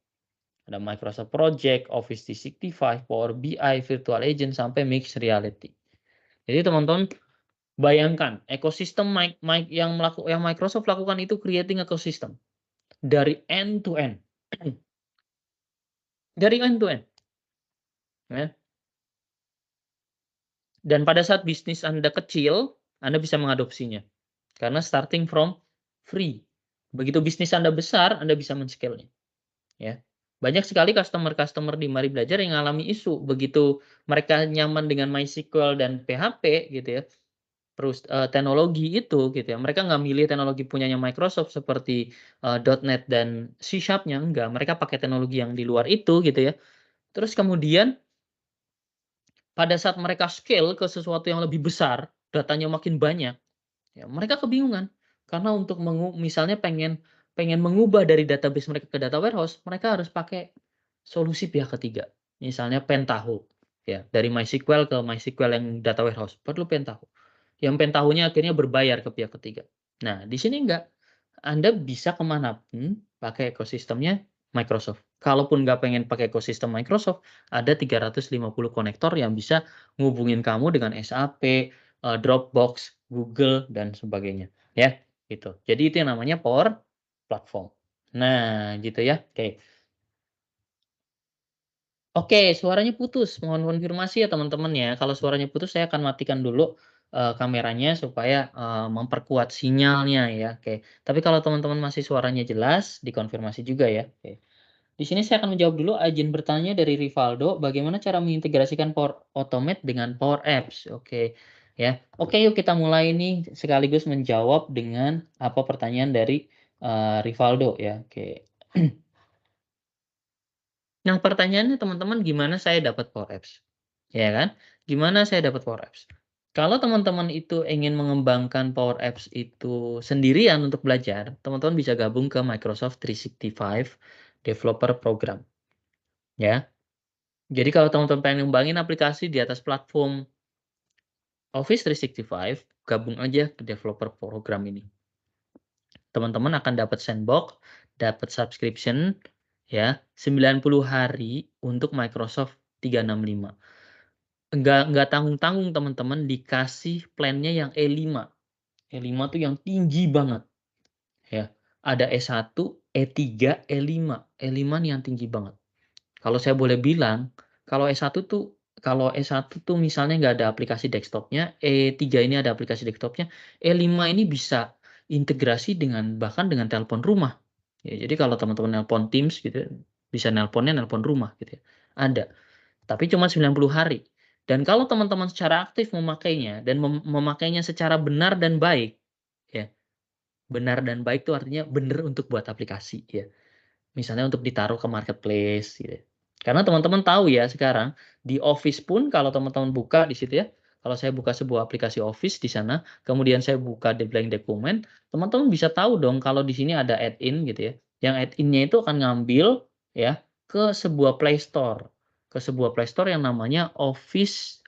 Ada Microsoft Project, Office 365, Power BI, Virtual Agent, sampai Mixed Reality. Jadi teman-teman bayangkan ekosistem yang Microsoft lakukan itu creating ekosistem dari end to end, dari end to end, ya. Dan pada saat bisnis Anda kecil, Anda bisa mengadopsinya. Karena starting from free. Begitu bisnis Anda besar, Anda bisa men-scale-nya, ya. Banyak sekali customer-customer di Mari Belajar yang mengalami isu, begitu mereka nyaman dengan MySQL dan PHP gitu ya, teknologi itu gitu ya, mereka nggak milih teknologi punyanya Microsoft seperti, .NET dan C#-nya, enggak, mereka pakai teknologi yang di luar itu gitu ya. Terus kemudian pada saat mereka scale ke sesuatu yang lebih besar, datanya makin banyak, ya, mereka kebingungan, karena untuk misalnya pengen pengen mengubah dari database mereka ke data warehouse, mereka harus pakai solusi pihak ketiga. Misalnya Pentaho, ya, dari MySQL ke MySQL yang data warehouse, perlu Pentaho. Yang Pentaho-nya akhirnya berbayar ke pihak ketiga. Nah, di sini enggak. Anda bisa ke pun pakai ekosistemnya Microsoft. Kalaupun nggak pengen pakai ekosistem Microsoft, ada 350 konektor yang bisa ngubungin kamu dengan SAP, Dropbox, Google, dan sebagainya, ya, gitu. Jadi itu yang namanya Power Platform. Nah, gitu ya, oke. Oke, suaranya putus, mohon konfirmasi ya teman-teman ya. Kalau suaranya putus saya akan matikan dulu, kameranya supaya, memperkuat sinyalnya ya, oke. Tapi kalau teman-teman masih suaranya jelas, dikonfirmasi juga ya, oke. Di sini saya akan menjawab dulu izin bertanya dari Rivaldo, bagaimana cara mengintegrasikan Power Automate dengan Power Apps? Oke, ya. Oke, yuk kita mulai nih sekaligus menjawab dengan apa pertanyaan dari, Rivaldo ya, oke. Nah, pertanyaannya teman-teman gimana saya dapat Power Apps? Ya kan? Gimana saya dapat Power Apps? Kalau teman-teman itu ingin mengembangkan Power Apps itu sendirian untuk belajar, teman-teman bisa gabung ke Microsoft 365 Developer Program, ya. Jadi kalau teman-teman pengen ngembangin aplikasi di atas platform Office 365, gabung aja ke developer program ini. Teman-teman akan dapat sandbox, dapat subscription, ya, 90 hari untuk Microsoft 365. Nggak tanggung-tanggung teman-teman dikasih plan-nya yang E5. E5 tuh yang tinggi banget, ya. Ada E1, E3, E5. E5 nih yang tinggi banget. Kalau saya boleh bilang, kalau S1 tuh misalnya nggak ada aplikasi desktop-nya, E3 ini ada aplikasi desktop-nya, E5 ini bisa integrasi dengan bahkan dengan telepon rumah. Ya, jadi kalau teman-teman nelpon Teams gitu ya, bisa nelponnya nelpon rumah gitu ya, ada. Tapi cuma 90 hari. Dan kalau teman-teman secara aktif memakainya dan memakainya secara benar dan baik, ya, benar dan baik itu artinya benar untuk buat aplikasi ya. Misalnya untuk ditaruh ke marketplace gitu ya. Karena teman-teman tahu ya sekarang di Office pun kalau teman-teman buka di situ ya, kalau saya buka sebuah aplikasi Office di sana, kemudian saya buka di blank dokumen, teman-teman bisa tahu dong kalau di sini ada add-in gitu ya. Yang add-in-nya itu akan ngambil ya ke sebuah Play Store, ke sebuah Play Store yang namanya Office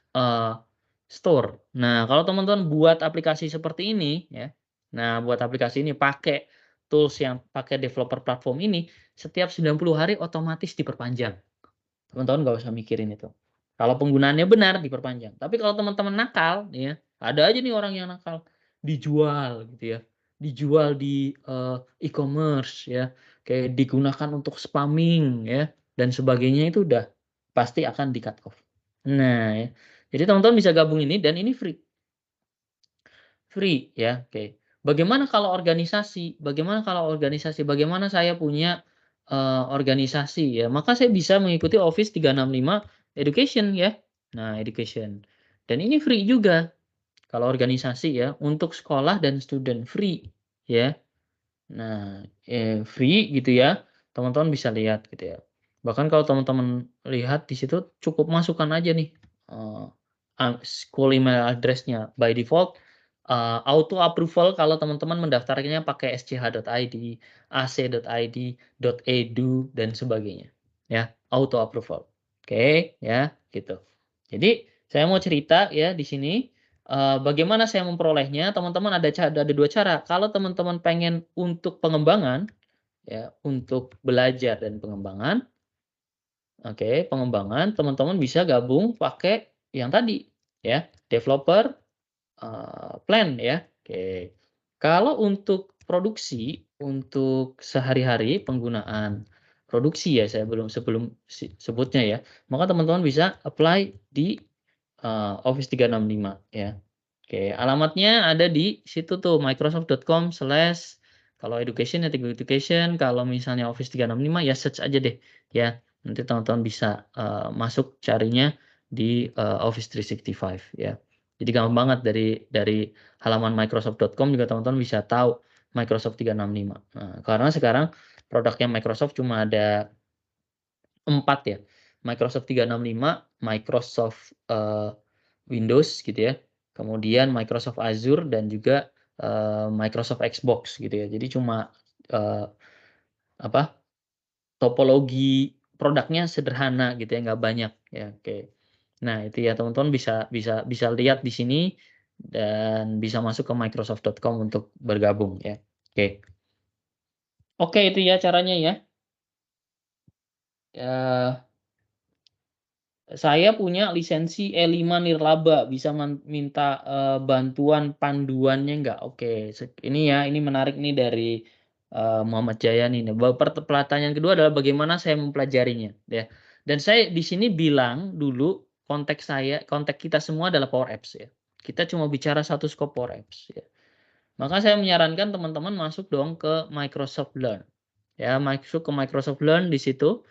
Store. Nah, kalau teman-teman buat aplikasi seperti ini ya, nah buat aplikasi ini pakai tools yang pakai developer platform ini, setiap 90 hari otomatis diperpanjang. Teman-teman nggak usah mikirin itu. Kalau penggunaannya benar diperpanjang. Tapi kalau teman-teman nakal nih ya, ada aja nih orang yang nakal, dijual gitu ya. Dijual di, e-commerce ya, kayak digunakan untuk spamming ya, dan sebagainya itu udah pasti akan di-cut off. Nah ya, jadi teman-teman bisa gabung ini dan ini free. Free ya, oke. Bagaimana kalau organisasi? Bagaimana kalau organisasi? Bagaimana saya punya, organisasi ya, maka saya bisa mengikuti Office 365 Education ya. Nah, education. Dan ini free juga kalau organisasi ya, untuk sekolah dan student free ya. Nah, free gitu ya, teman-teman bisa lihat gitu ya. Bahkan kalau teman-teman lihat di situ cukup masukkan aja nih, eee, school email address-nya. By default, auto approval kalau teman-teman mendaftarkannya pakai sch.id, ac.id, .edu, dan sebagainya, ya, auto approval. Oke, ya, gitu. Jadi, saya mau cerita ya di sini, bagaimana saya memperolehnya, teman-teman ada 2 cara. Kalau teman-teman pengen untuk pengembangan, ya, untuk belajar dan pengembangan, oke, pengembangan, teman-teman bisa gabung pakai yang tadi, ya, developer, plan ya, oke. Kalau untuk produksi, untuk sehari-hari penggunaan produksi ya, saya sebelum sebutnya ya, maka teman-teman bisa apply di Office 365 ya. Oke, alamatnya ada di situ tuh microsoft.com/ kalau education ya Tigo Education, kalau misalnya Office 365 ya search aja deh ya. Nanti teman-teman bisa, masuk carinya di, Office 365 ya. Jadi gampang banget dari halaman microsoft.com juga teman-teman bisa tahu Microsoft 365. Nah, karena sekarang produknya Microsoft cuma ada 4 ya, Microsoft 365, Microsoft, Windows gitu ya, kemudian Microsoft Azure dan juga, Microsoft Xbox gitu ya. Jadi cuma, eee, apa, topologi produknya sederhana gitu ya, nggak banyak ya, oke. Nah itu ya teman-teman bisa bisa bisa lihat di sini, dan bisa masuk ke microsoft.com untuk bergabung ya. Oke. Oke, itu ya caranya ya. Saya punya lisensi E5 nirlaba, bisa minta, bantuan panduannya nggak? Oke, ini ya, ini menarik nih dari, Muhammad Jaya nih. Pertanyaan kedua adalah bagaimana saya mempelajarinya, ya. Dan saya di sini bilang dulu konteks kita semua adalah Power Apps ya. Kita cuma bicara satu skop Power Apps ya. Maka saya menyarankan teman-teman masuk dong ke Microsoft Learn. Ya, masuk ke Microsoft Learn di situ.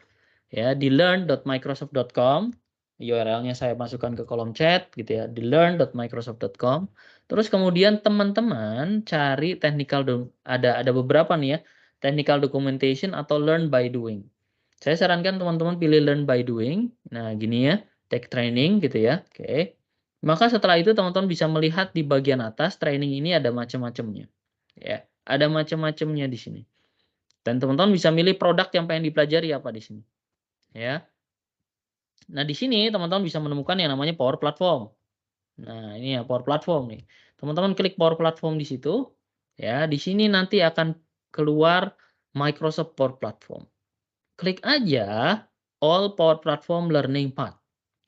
Ya, di learn.microsoft.com, URL-nya saya masukkan ke kolom chat gitu ya, di learn.microsoft.com. Terus kemudian teman-teman cari ada beberapa nih ya, technical documentation atau learn by doing. Saya sarankan teman-teman pilih learn by doing. Nah, gini ya, take training gitu ya. Oke. Maka setelah itu teman-teman bisa melihat di bagian atas training ini ada macam-macamnya. Ya, ada macam-macamnya di sini. Dan teman-teman bisa milih produk yang pengen dipelajari apa di sini. Ya. Nah, di sini teman-teman bisa menemukan yang namanya Power Platform. Nah, ini ya Power Platform nih. Teman-teman klik Power Platform di situ, ya. Di sini nanti akan keluar Microsoft Power Platform. Klik aja All Power Platform Learning Path.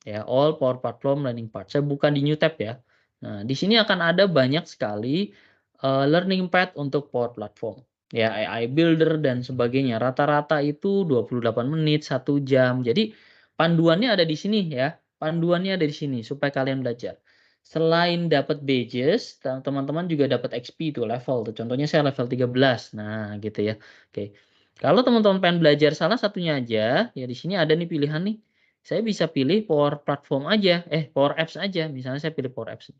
Ya, All Power Platform Learning Path. Saya buka di New Tab ya. Nah, di sini akan ada banyak sekali learning path untuk Power Platform. Ya, AI Builder dan sebagainya. Rata-rata itu 28 menit, 1 jam. Jadi panduannya ada di sini ya. Panduannya ada di sini supaya kalian belajar. Selain dapat badges, teman-teman juga dapat XP tuh level tuh. Contohnya saya level 13. Nah, gitu ya. Oke. Kalau teman-teman pengen belajar salah satunya aja, ya di sini ada nih pilihan nih. Saya bisa pilih Power Platform aja, Power Apps aja. Misalnya saya pilih Power Apps.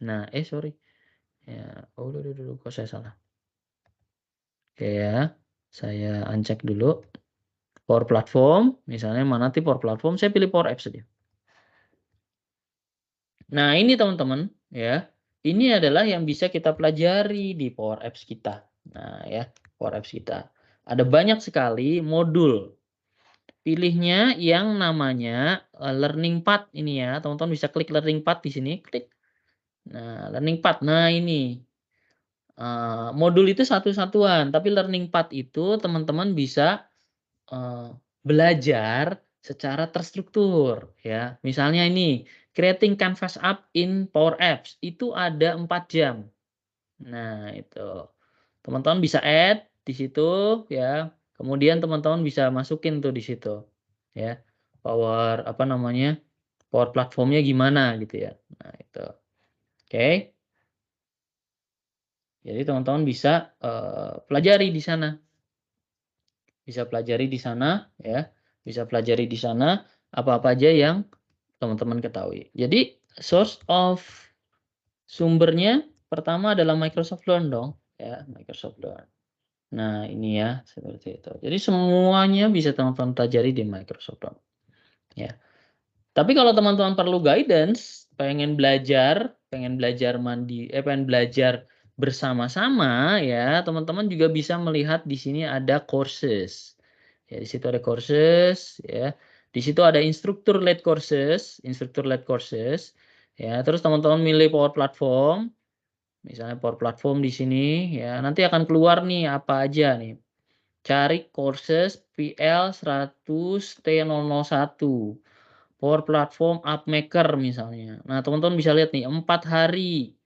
Nah, sorry. Ya, oh, dulu, kok saya salah. Oke ya, saya uncheck dulu. Power Platform, misalnya mana nanti Power Platform, saya pilih Power Apps saja. Nah, ini teman-teman, ya. Ini adalah yang bisa kita pelajari di Power Apps kita. Nah, ya, Power Apps kita. Ada banyak sekali modul. Pilihnya yang namanya learning path ini ya. Teman-teman bisa klik learning path di sini, klik. Nah, learning path. Nah, ini. Modul itu satu-satuan, tapi learning path itu teman-teman bisa belajar secara terstruktur ya. Misalnya ini, creating canvas app in Power Apps itu ada 4 jam. Nah, itu. Teman-teman bisa add di situ ya. Kemudian teman-teman bisa masukin tuh di situ. Ya. Apa namanya? Power platformnya gimana gitu ya. Nah, itu. Oke. Jadi teman-teman bisa pelajari di sana. Bisa pelajari di sana ya. Bisa pelajari di sana apa-apa aja yang teman-teman ketahui. Jadi source of sumbernya pertama adalah Microsoft Learn dong, ya, Microsoft Learn. Nah, ini ya, seperti itu. Jadi semuanya bisa teman-teman pelajari di Microsoft Learn, ya. Tapi kalau teman-teman perlu guidance, pengen belajar bersama-sama ya, teman-teman juga bisa melihat di sini ada courses. Ya, di situ ada courses ya. Di situ ada instruktur led courses ya. Terus teman-teman milih Power Platform, misalnya Power Platform di sini ya. Nanti akan keluar nih apa aja nih. Cari courses PL 100 T001. Power Platform App Maker misalnya. Nah, teman-teman bisa lihat nih 4 hari.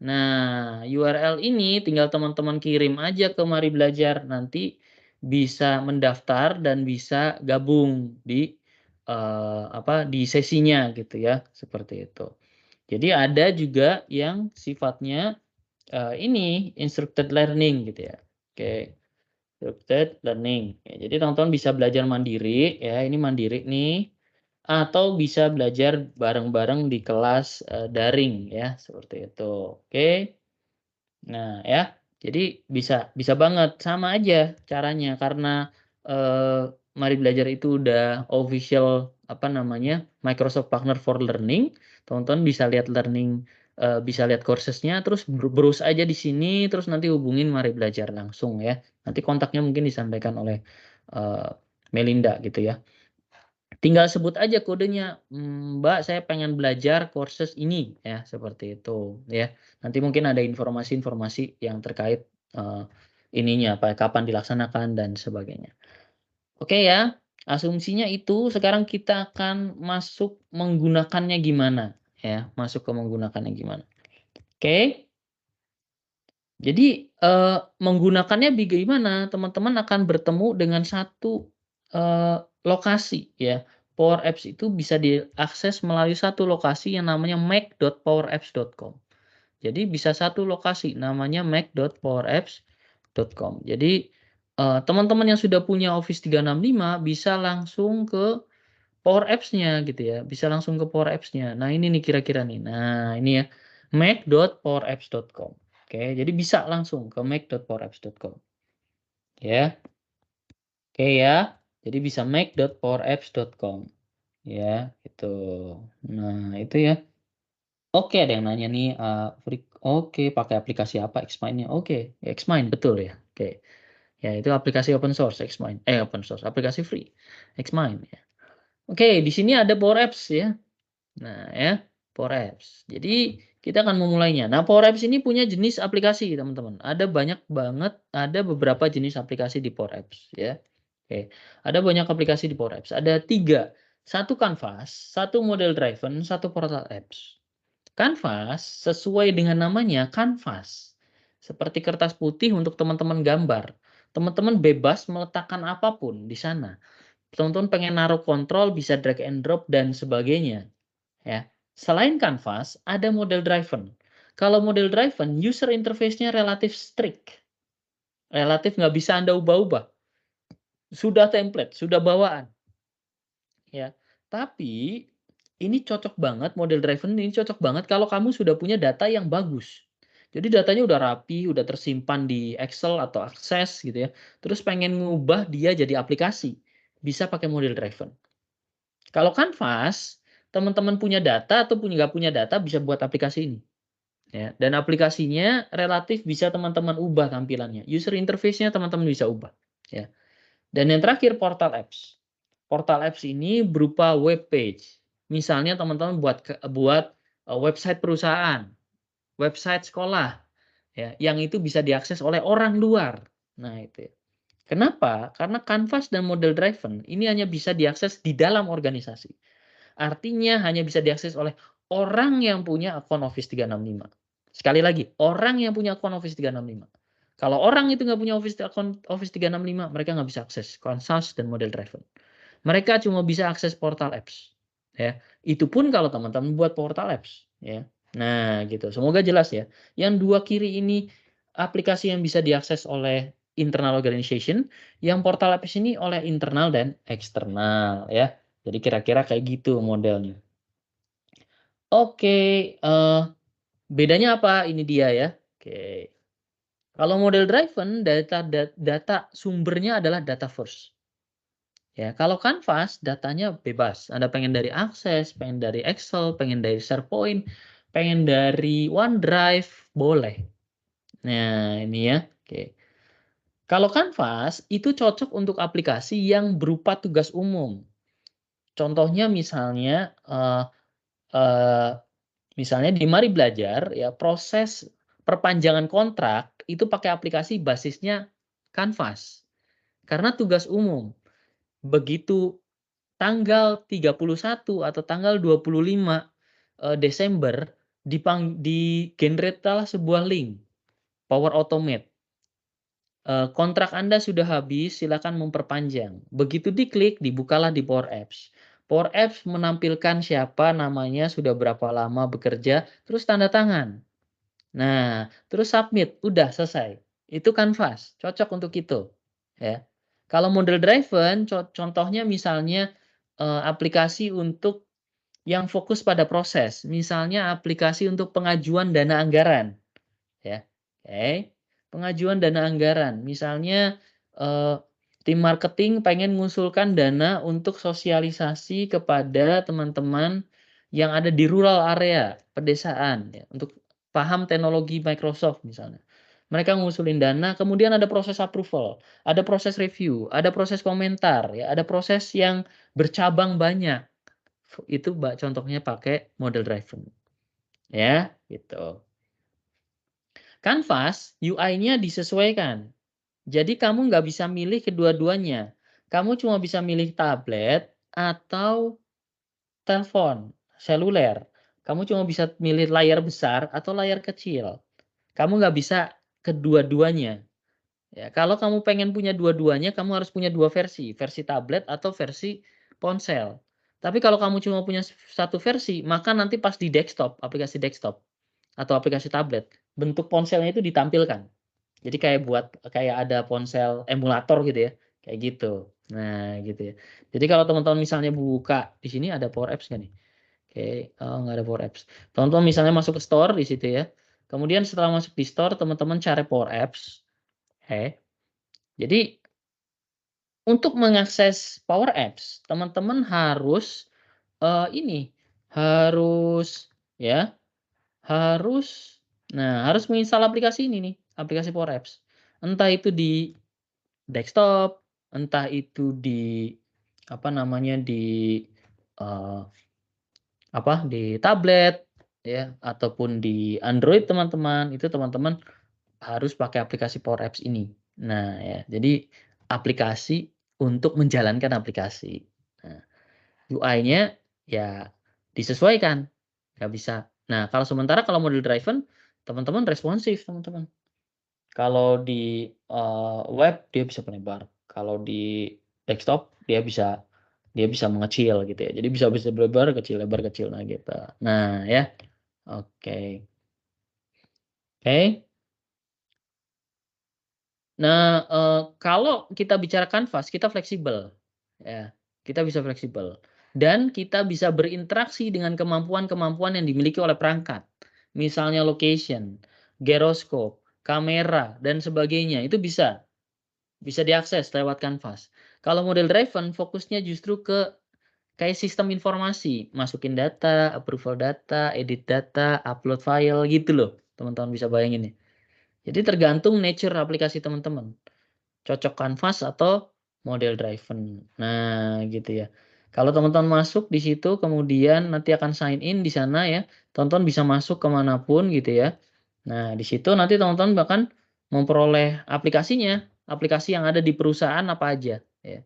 Nah, URL ini tinggal teman-teman kirim aja ke Mari Belajar, nanti bisa mendaftar dan bisa gabung di di sesinya gitu ya, seperti itu. Jadi ada juga yang sifatnya ini instructed learning gitu ya. Oke, instructed learning. Ya, jadi teman-teman bisa belajar mandiri ya, ini mandiri nih atau bisa belajar bareng-bareng di kelas, daring ya, seperti itu. Oke. Nah ya, jadi bisa bisa banget, sama aja caranya karena, Mari Belajar itu udah official, apa namanya, Microsoft Partner for Learning, teman-teman bisa lihat bisa lihat courses-nya, terus browse aja di sini, terus nanti hubungin Mari Belajar langsung ya. Nanti kontaknya mungkin disampaikan oleh, eee, Melinda gitu ya. Tinggal sebut aja kodenya, "Mbak, saya pengen belajar courses ini," ya, seperti itu, ya. Nanti mungkin ada informasi-informasi yang terkait, eee, ininya, apa, kapan dilaksanakan dan sebagainya. Oke ya, asumsinya itu, sekarang kita akan masuk menggunakannya gimana, ya, masuk ke menggunakannya gimana. Oke, jadi, menggunakannya bagaimana, teman-teman akan bertemu dengan satu, lokasi ya. Power Apps itu bisa diakses melalui satu lokasi yang namanya mac.powerapps.com. Jadi bisa satu lokasi namanya mac.powerapps.com. Jadi, teman-teman yang sudah punya Office 365 bisa langsung ke Power Apps-nya gitu ya, bisa langsung ke Power Apps-nya. Nah ini nih kira-kira nih, nah ini ya, mac.powerapps.com. Oke, jadi bisa langsung ke mac.powerapps.com ya. Oke ya, jadi bisa mac.powerapps.com ya, gitu. Nah itu ya. Oke, ada yang nanya nih, oke, pakai aplikasi apa Xmind-nya? Oke, Xmind betul ya, oke. Ya itu aplikasi open source Xmind, open source, aplikasi free, Xmind ya. Oke, di sini ada Power Apps ya. Nah ya, Power Apps. Jadi kita akan memulainya. Nah, Power Apps ini punya jenis aplikasi teman-teman. Ada banyak banget, ada beberapa jenis aplikasi di Power Apps ya. Oke, ada banyak aplikasi di Power Apps. Ada 3, satu Canvas, satu Model Driven, satu Portal Apps. Canvas sesuai dengan namanya Canvas. Seperti kertas putih untuk teman-teman gambar. Teman-teman bebas meletakkan apapun di sana. Teman-teman pengen naruh kontrol bisa drag and drop dan sebagainya. Ya. Selain Canvas, ada model driven. Kalau model driven, user interface-nya relatif strict. Relatif nggak bisa Anda ubah-ubah. Sudah template, sudah bawaan. Ya. Tapi ini cocok banget, model driven ini cocok banget kalau kamu sudah punya data yang bagus. Jadi datanya udah rapi, udah tersimpan di Excel atau Access gitu ya. Terus pengen ngubah dia jadi aplikasi. Bisa pakai model driven. Kalau Canvas, teman-teman punya data atau nggak punya data bisa buat aplikasi ini. Ya, dan aplikasinya relatif bisa teman-teman ubah tampilannya. User interface-nya teman-teman bisa ubah. Ya. Dan yang terakhir Portal Apps. Portal Apps ini berupa web page. Misalnya teman-teman buat website perusahaan, website sekolah, ya, yang itu bisa diakses oleh orang luar. Nah itu. Ya. Kenapa? Karena Canvas dan Model Driven ini hanya bisa diakses di dalam organisasi. Artinya hanya bisa diakses oleh orang yang punya akun Office 365. Sekali lagi, orang yang punya akun Office 365. Kalau orang itu nggak punya akun Office 365, mereka nggak bisa akses Consult dan Model Driven. Mereka cuma bisa akses Portal Apps. Ya, itu pun kalau teman-teman buat Portal Apps. Ya, nah gitu. Semoga jelas ya. Yang dua kiri ini aplikasi yang bisa diakses oleh internal organization, yang Portal Apps ini oleh internal dan eksternal ya. Jadi kira-kira kayak gitu modelnya. Oke, bedanya apa? Ini dia ya. Oke. Kalau model driven, data sumbernya adalah data first. Ya, kalau Canvas datanya bebas. Anda pengen dari Access, pengen dari Excel, pengen dari SharePoint, pengen dari OneDrive, boleh. Nah, ini ya. Oke. Kalau Canvas itu cocok untuk aplikasi yang berupa tugas umum. Contohnya misalnya, eee misalnya di Mari Belajar ya, proses perpanjangan kontrak itu pakai aplikasi basisnya Canvas. Karena tugas umum. Begitu tanggal 31 atau tanggal 25, Desember di-generate-lah sebuah link, Power Automate. Kontrak Anda sudah habis, silakan memperpanjang. Begitu diklik, dibukalah di Power Apps. Power Apps menampilkan siapa namanya, sudah berapa lama bekerja, terus tanda tangan. Nah, terus submit, udah selesai. Itu Canvas, cocok untuk itu, ya. Kalau model driven, contohnya misalnya, aplikasi untuk yang fokus pada proses, misalnya aplikasi untuk pengajuan dana anggaran, ya. Oke, pengajuan dana anggaran, misalnya, eee, tim marketing pengen mengusulkan dana untuk sosialisasi kepada teman-teman yang ada di rural area, pedesaan, ya, untuk paham teknologi Microsoft misalnya. Mereka ngusulin dana, kemudian ada proses approval, ada proses review, ada proses komentar, ya, ada proses yang bercabang banyak. Itu contohnya pakai model driven, ya, gitu. Canvas UI-nya disesuaikan. Jadi kamu nggak bisa milih kedua-duanya. Kamu cuma bisa milih tablet atau telepon seluler. Kamu cuma bisa milih layar besar atau layar kecil. Kamu nggak bisa kedua-duanya. Ya, kalau kamu pengen punya dua-duanya, kamu harus punya 2 versi, versi tablet atau versi ponsel. Tapi kalau kamu cuma punya satu versi, maka nanti pas di desktop, aplikasi desktop atau aplikasi tablet, bentuk ponselnya itu ditampilkan. Jadi kayak ada ponsel emulator gitu ya, kayak gitu. Nah, gitu ya. Jadi kalau teman-teman misalnya buka di sini ada Power Apps nggak nih? Oke, oh nggak ada Power Apps. Teman-teman misalnya masuk ke store di situ ya. Kemudian setelah masuk di store, teman-teman cari Power Apps. Oke. Jadi untuk mengakses Power Apps, teman-teman harus, ini, harus ya, harus menginstal aplikasi ini nih, aplikasi Power Apps. Entah itu di desktop, entah itu di, apa namanya, eee, di tablet, ya, ataupun di Android teman-teman, itu teman-teman harus pakai aplikasi Power Apps ini. Nah ya, jadi aplikasi untuk menjalankan aplikasi. Nah, UI-nya ya disesuaikan, nggak bisa. Nah, kalau model driven, teman-teman responsif, teman-teman. Kalau di, web dia bisa penyebar, kalau di desktop dia bisa mengecil gitu ya. Jadi bisa bisa lebar, kecil, lebar, kecil, nah gitu. Nah ya, oke. Oke. Nah, kalau kita bicara kanvas, kita fleksibel, ya. Kita bisa fleksibel dan kita bisa berinteraksi dengan kemampuan-kemampuan yang dimiliki oleh perangkat. Misalnya location, gyroscope, kamera, dan sebagainya, itu bisa diakses lewat kanvas. Kalau model driven fokusnya justru ke kayak sistem informasi, masukin data, approval data, edit data, upload file, gitu loh, teman-teman bisa bayangin ya. Jadi tergantung nature aplikasi teman-teman. Cocok kanvas atau model driven. Nah, gitu ya. Kalau teman-teman masuk di situ kemudian nanti akan sign in di sana ya, teman-teman bisa masuk ke manapun gitu ya. Nah, di situ nanti teman-teman bahkan memperoleh aplikasinya, aplikasi yang ada di perusahaan apa aja ya.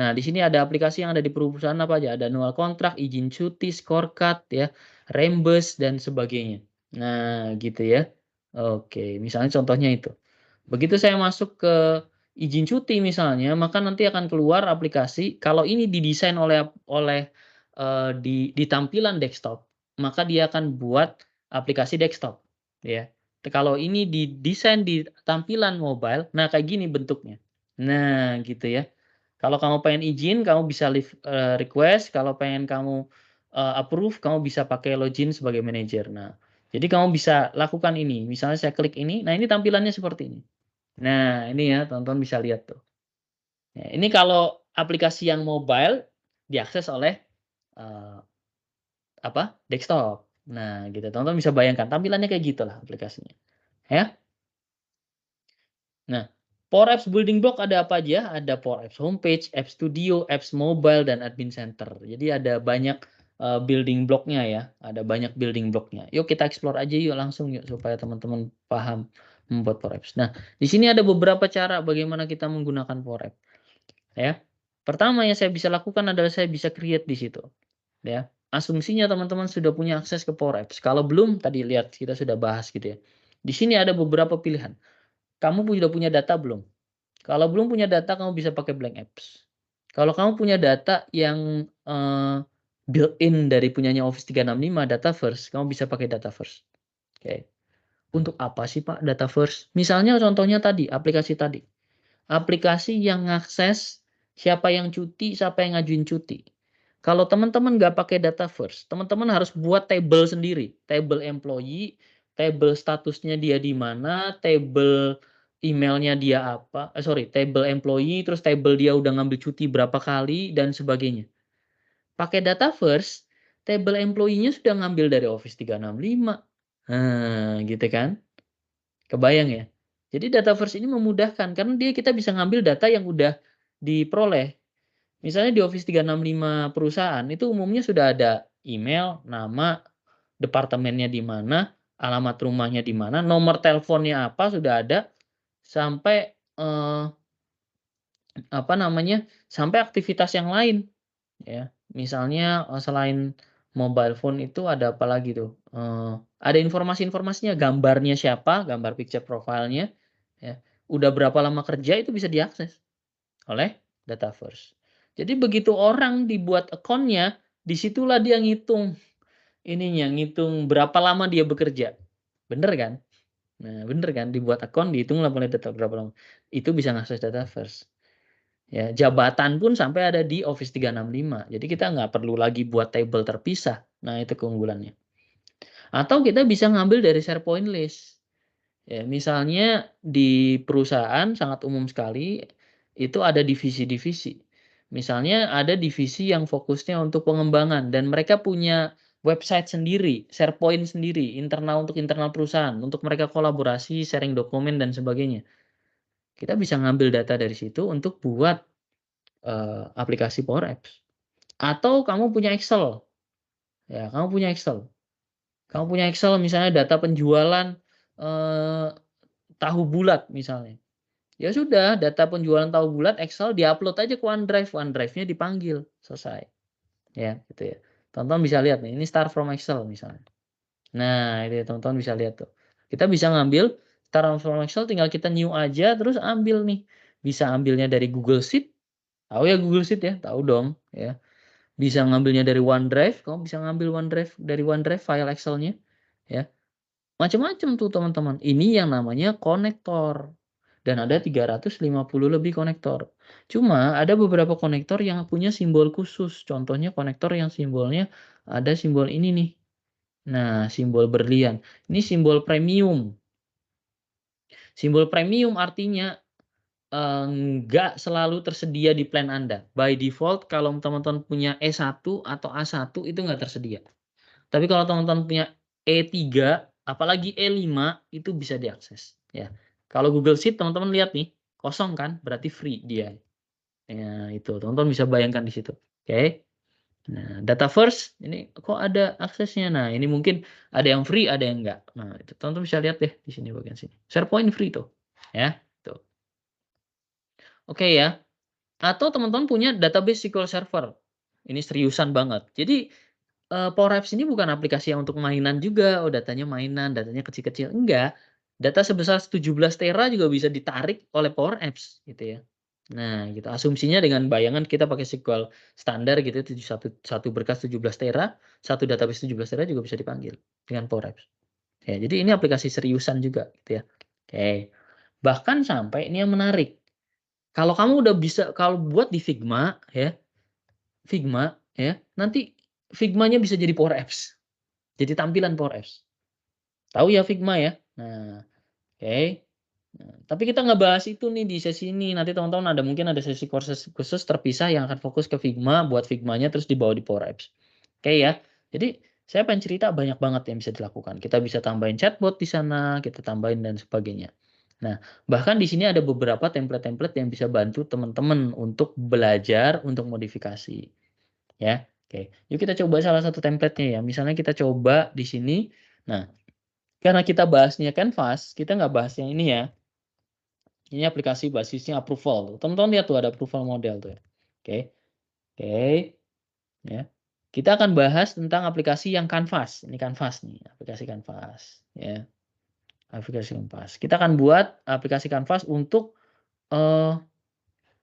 Nah, di sini ada aplikasi yang ada di perusahaan apa aja, ada annual kontrak, izin cuti, scorecard ya, reimburse dan sebagainya. Nah, gitu ya. Oke, misalnya contohnya itu. Begitu saya masuk ke izin cuti misalnya, maka nanti akan keluar aplikasi kalau ini didesain di tampilan desktop, maka dia akan buat aplikasi desktop, ya. Kalau ini didesain di tampilan mobile, nah kayak gini bentuknya. Nah, gitu ya. Kalau kamu pengen izin, kamu bisa request, kalau pengen kamu, approve, kamu bisa pakai login sebagai manajer. Nah, jadi kamu bisa lakukan ini, misalnya saya klik ini, nah ini tampilannya seperti ini. Nah, ini ya, teman-teman bisa lihat tuh. Ya, ini kalau aplikasi yang mobile diakses oleh, eee, desktop. Nah, gitu, teman-teman bisa bayangkan tampilannya kayak gitulah aplikasinya, ya. Nah, Power Apps building block ada apa aja? Ada Power Apps Homepage, Apps Studio, Apps Mobile, dan Admin Center. Jadi ada banyak, building block-nya ya, ada banyak building block-nya. Yuk kita explore aja yuk langsung yuk, supaya teman-teman paham membuat Power Apps. Nah, di sini ada beberapa cara bagaimana kita menggunakan Power Apps, ya. Pertama yang saya bisa lakukan adalah saya bisa create di situ, ya. Asumsinya teman-teman sudah punya akses ke Power Apps. Kalau belum, tadi lihat kita sudah bahas gitu ya. Di sini ada beberapa pilihan. Kamu sudah punya data belum? Kalau belum punya data kamu bisa pakai blank apps. Kalau kamu punya data yang, built-in dari punyanya Office 365 Dataverse, kamu bisa pakai Dataverse. Oke. Untuk apa sih Pak Dataverse? Misalnya contohnya tadi, aplikasi tadi. Aplikasi yang ngakses siapa yang cuti, siapa yang ngajuin cuti. Kalau teman-teman nggak pakai Dataverse, teman-teman harus buat table sendiri. Table employee, table statusnya dia di mana, table emailnya dia apa, table employee, terus table dia udah ngambil cuti berapa kali, dan sebagainya. Pakai Dataverse, table employee-nya sudah ngambil dari Office 365. Nah, gitu kan. Kebayang ya? Jadi Dataverse ini memudahkan karena kita bisa ngambil data yang udah diperoleh. Misalnya di Office 365 perusahaan itu umumnya sudah ada email, nama, departemennya di mana, alamat rumahnya di mana, nomor teleponnya apa sudah ada, sampai, apa namanya, sampai aktivitas yang lain ya. Misalnya, selain mobile phone itu ada apa lagi tuh, ada informasi-informasinya, gambarnya siapa, gambar picture profile-nya ya, udah berapa lama kerja itu bisa diakses oleh Dataverse. Jadi begitu orang dibuat account-nya, disitulah dia ngitung ininya, ngitung berapa lama dia bekerja. Bener kan? Nah, bener kan? Dibuat account, dihitunglah mulai data berapa lama. Itu bisa ngakses Dataverse. Ya, jabatan pun sampai ada di Office 365. Jadi kita nggak perlu lagi buat table terpisah. Nah, itu keunggulannya. Atau kita bisa ngambil dari SharePoint list. Ya, misalnya di perusahaan sangat umum sekali, itu ada divisi-divisi. Misalnya ada divisi yang fokusnya untuk pengembangan dan mereka punya website sendiri, SharePoint sendiri, internal untuk internal perusahaan, untuk mereka kolaborasi, sharing dokumen dan sebagainya. Kita bisa ngambil data dari situ untuk buat, aplikasi Power Apps. Atau kamu punya Excel, ya kamu punya Excel. Kamu punya Excel misalnya data penjualan, eee, tahu bulat misalnya. Ya sudah, data penjualan tahu bulat Excel di-upload aja ke OneDrive, OneDrive-nya dipanggil, selesai. Ya, gitu ya. Teman-teman bisa lihat nih, ini start from Excel misalnya. Nah, itu ya teman-teman bisa lihat tuh. Kita bisa ngambil start from Excel tinggal kita new aja terus ambil nih. Bisa ambilnya dari Google Sheet, tahu ya Google Sheet ya? Tahu dong, ya. Bisa ngambilnya dari OneDrive, kamu bisa ngambil dari OneDrive file Excel-nya, ya. Macam-macam tuh teman-teman. Ini yang namanya konektor. Dan ada 350 lebih konektor. Cuma ada beberapa konektor yang punya simbol khusus. Contohnya konektor yang simbolnya ada simbol ini nih. Nah, simbol berlian. Ini simbol premium. Simbol premium artinya nggak selalu tersedia di plan Anda. By default kalau teman-teman punya E1 atau A1 itu nggak tersedia. Tapi kalau teman-teman punya E3, apalagi E5 itu bisa diakses, ya. Kalau Google Sheet teman-teman lihat nih, kosong kan, berarti free dia. Ya itu, teman-teman bisa bayangkan di situ, oke. Nah, Dataverse ini kok ada aksesnya. Nah, ini mungkin ada yang free, ada yang enggak. Nah, itu teman-teman bisa lihat deh di sini bagian sini. SharePoint free tuh, ya, tuh. Oke ya. Atau teman-teman punya database SQL Server. Ini seriusan banget. Jadi Power Apps ini bukan aplikasi yang untuk mainan juga, oh datanya mainan, datanya kecil-kecil, enggak. Data sebesar 17 tera juga bisa ditarik oleh Power Apps gitu ya. Nah gitu, asumsinya dengan bayangan kita pakai SQL standar gitu, satu berkas 17 tera, satu database 17 tera juga bisa dipanggil dengan Power Apps. Ya, jadi ini aplikasi seriusan juga gitu ya. Oke. Bahkan sampai ini yang menarik, kalau kamu udah bisa kalau buat di Figma ya, nanti Figma-nya bisa jadi Power Apps. Jadi tampilan Power Apps. Tahu ya Figma ya? Nah, oke. Nah, tapi kita nggak bahas itu nih di sesi ini. Nanti teman-teman mungkin ada sesi khusus khusus terpisah yang akan fokus ke Figma, buat Figma-nya terus dibawa di Power Apps. Oke ya. Jadi saya pengen cerita banyak banget yang bisa dilakukan. Kita bisa tambahin chatbot di sana, kita tambahin dan sebagainya. Nah, bahkan di sini ada beberapa template-template yang bisa bantu teman-teman untuk belajar, untuk modifikasi. Ya, oke. Yuk kita coba salah satu template-nya ya. Misalnya kita coba di sini. Nah, karena kita bahasnya Canvas, kita nggak bahas yang ini ya. Ini aplikasi basisnya approval. Teman-teman lihat tuh ada approval model tuh ya. Oke, oke, ya. Kita akan bahas tentang aplikasi yang Canvas. Ini Canvas nih, aplikasi Canvas, ya. Aplikasi Canvas. Kita akan buat aplikasi Canvas untuk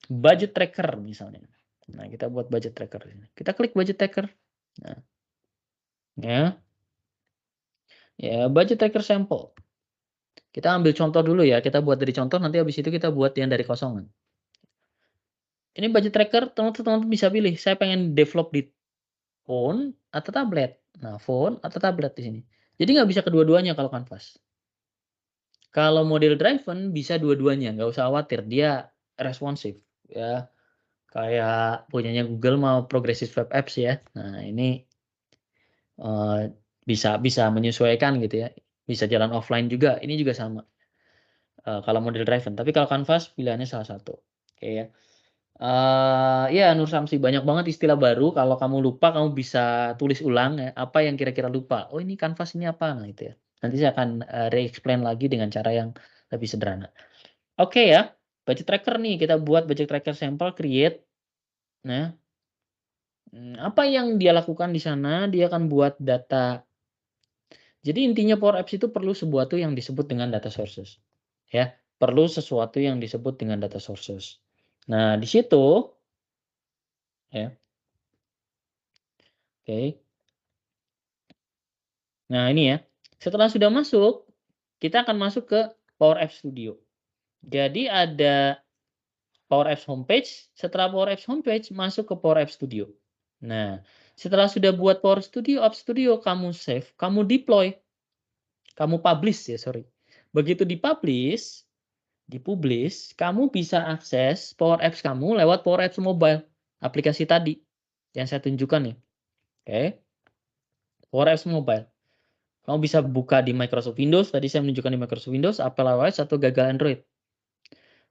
budget tracker misalnya. Nah, kita buat budget tracker di sini. Kita klik budget tracker. Nah, ya. Ya, budget tracker sampel. Kita ambil contoh dulu ya, kita buat dari contoh, nanti habis itu kita buat yang dari kosongan. Ini budget tracker, teman-teman bisa pilih, saya pengen develop di phone atau tablet. Nah, phone atau tablet di sini. Jadi nggak bisa kedua-duanya kalau Canvas. Kalau model driven bisa dua-duanya, nggak usah khawatir, dia responsif ya. Kayak punyanya Google mau progressive web apps ya. Nah, ini bisa bisa menyesuaikan gitu ya. Bisa jalan offline juga, ini juga sama. kalau model driven, tapi kalau kanvas pilihannya salah satu. Oke ya. Ya Nur Samsi, banyak banget istilah baru, kalau kamu lupa kamu bisa tulis ulang ya, apa yang kira-kira lupa, "Oh ini kanvas ini apa?" Nah itu ya. Nanti saya akan, re-explain lagi dengan cara yang lebih sederhana. Oke ya, budget tracker nih, kita buat budget tracker sampel, create. Nah, apa yang dia lakukan di sana, dia akan buat data. Jadi intinya Power Apps itu perlu sesuatu yang disebut dengan data sources, ya. Perlu sesuatu yang disebut dengan data sources. Nah, di situ ya, oke. Nah, ini ya, setelah sudah masuk, kita akan masuk ke Power Apps Studio. Jadi ada Power Apps homepage, setelah Power Apps homepage masuk ke Power Apps Studio. Nah, setelah sudah buat Power Studio, Apps Studio, kamu save, kamu deploy, kamu publish ya, sorry. Begitu dipublish, kamu bisa akses Power Apps kamu lewat Power Apps Mobile, aplikasi tadi yang saya tunjukkan nih. Oke, Power Apps Mobile. Kamu bisa buka di Microsoft Windows, tadi saya menunjukkan di Microsoft Windows, Apple iOS, atau gagal Android.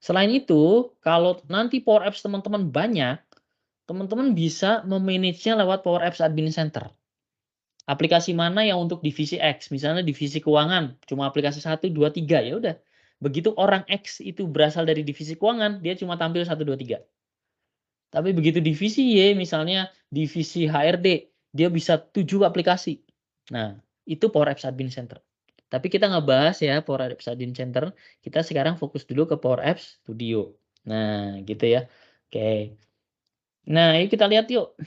Selain itu, kalau nanti Power Apps teman-teman banyak, teman-teman bisa memanage-nya lewat Power Apps Admin Center. Aplikasi mana yang untuk divisi X, misalnya divisi keuangan, cuma aplikasi 1, 2, 3, ya udah. Begitu orang X itu berasal dari divisi keuangan, dia cuma tampil 1, 2, 3. Tapi begitu divisi Y, misalnya divisi HRD, dia bisa 7 aplikasi. Nah, itu Power Apps Admin Center. Tapi kita nggak bahas ya Power Apps Admin Center, kita sekarang fokus dulu ke Power Apps Studio. Nah, gitu ya. Oke. Nah, yuk kita lihat yuk.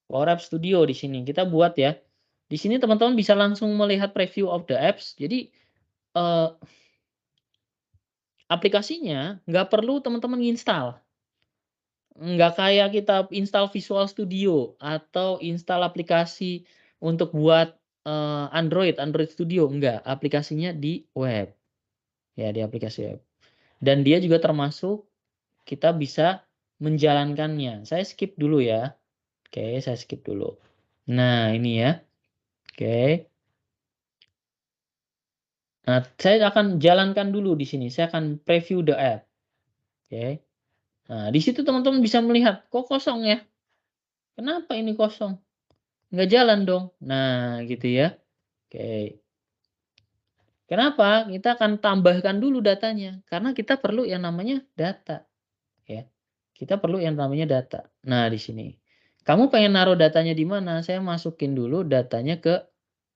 Power Apps Studio di sini, kita buat ya. Di sini teman-teman bisa langsung melihat preview of the apps. Jadi, eee, aplikasinya nggak perlu teman-teman install. Nggak kayak kita install Visual Studio atau install aplikasi untuk buat, Android Studio, enggak, aplikasinya di web, ya di aplikasi web. Dan dia juga termasuk kita bisa menjalankannya. Saya skip dulu ya. Oke, saya skip dulu. Nah, ini ya. Oke. Nah, saya akan jalankan dulu di sini, saya akan preview the app, oke. Nah, di situ teman-teman bisa melihat, "Kok kosong ya? Kenapa ini kosong? Nggak jalan dong." Nah, gitu ya. Oke. Kenapa? Kita akan tambahkan dulu datanya, karena kita perlu yang namanya data, ya. Kita perlu yang namanya data. Nah, di sini. Kamu pengen naruh datanya di mana? Saya masukin dulu datanya ke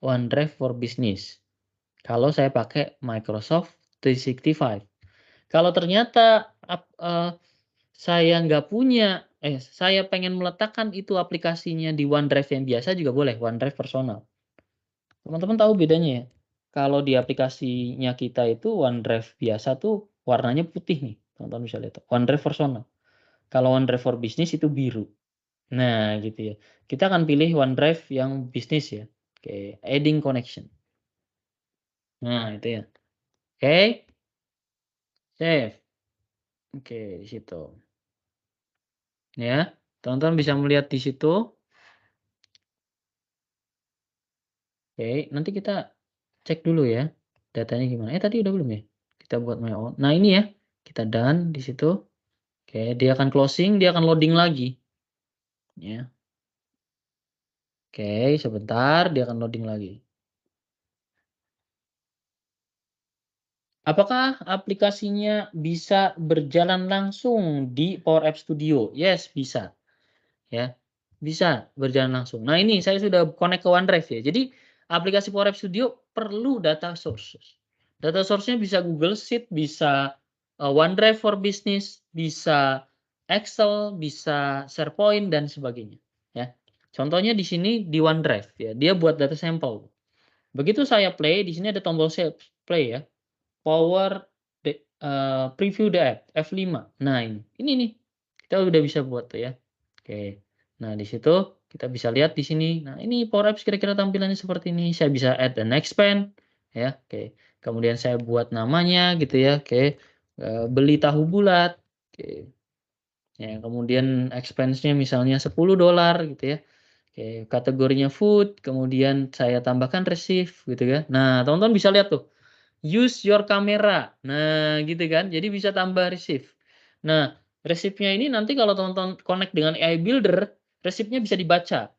OneDrive for Business. Kalau saya pakai Microsoft 365. Kalau ternyata saya nggak punya saya pengen meletakkan itu aplikasinya di OneDrive yang biasa juga boleh, OneDrive personal. Teman-teman tahu bedanya ya? Kalau di aplikasinya kita itu OneDrive biasa tuh warnanya putih nih, teman-teman bisa lihat. OneDrive personal. Kalau OneDrive for Business itu biru. Nah, gitu ya. Kita akan pilih OneDrive yang bisnis ya. Oke, adding connection. Nah, itu ya. Oke, save. Oke, di situ. Ya, teman-teman bisa melihat di situ. Oke, nanti kita cek dulu ya, datanya gimana. Tadi udah belum ya? Kita buat my own. Nah ini ya, kita done di situ. Oke, dia akan closing, dia akan loading lagi. Ya. Oke, sebentar, dia akan loading lagi. Apakah aplikasinya bisa berjalan langsung di Power Apps Studio? Yes, bisa. Ya, bisa berjalan langsung. Nah ini saya sudah connect ke OneDrive ya. Jadi aplikasi Power Apps Studio perlu data sources. Data source-nya bisa Google Sheet, bisa OneDrive for Business, bisa Excel, bisa SharePoint dan sebagainya. Ya. Contohnya di sini di OneDrive ya. Dia buat data sampel. Begitu saya play, di sini ada tombol save play ya. Power preview the app F5. Nah ini nih kita udah bisa buat tuh ya. Oke. Nah, di situ kita bisa lihat di sini. Nah, ini Power Apps kira-kira tampilannya seperti ini. Saya bisa add and expand ya. Oke. Kemudian saya buat namanya gitu ya. Oke. Beli tahu bulat. Oke. Ya, kemudian expense-nya misalnya $10 gitu ya. Oke, kategorinya food, kemudian saya tambahkan receive gitu ya. Nah, teman-teman bisa lihat tuh. use your camera. Nah, gitu kan. Jadi bisa tambah receive. Nah, receive-nya ini nanti kalau teman-teman connect dengan AI Builder, receive-nya bisa dibaca.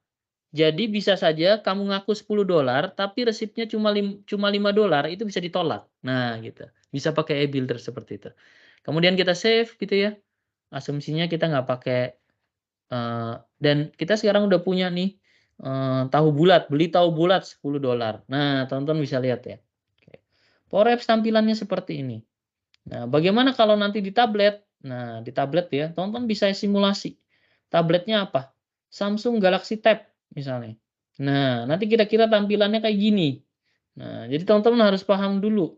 Jadi bisa saja kamu ngaku $10, tapi resipnya cuma $5, itu bisa ditolak. Nah, gitu. Bisa pakai e-builder seperti itu. Kemudian kita save gitu ya. Asumsinya kita nggak pakai, dan kita sekarang udah punya nih, tahu bulat, beli tahu bulat $10. Nah, teman-teman bisa lihat ya. Oke. Forex tampilannya seperti ini. Nah, bagaimana kalau nanti di tablet? Nah, di tablet ya, teman-teman bisa simulasi. Tabletnya apa? Samsung Galaxy Tab misalnya. Nah, nanti kira-kira tampilannya kayak gini. Nah, jadi teman-teman harus paham dulu,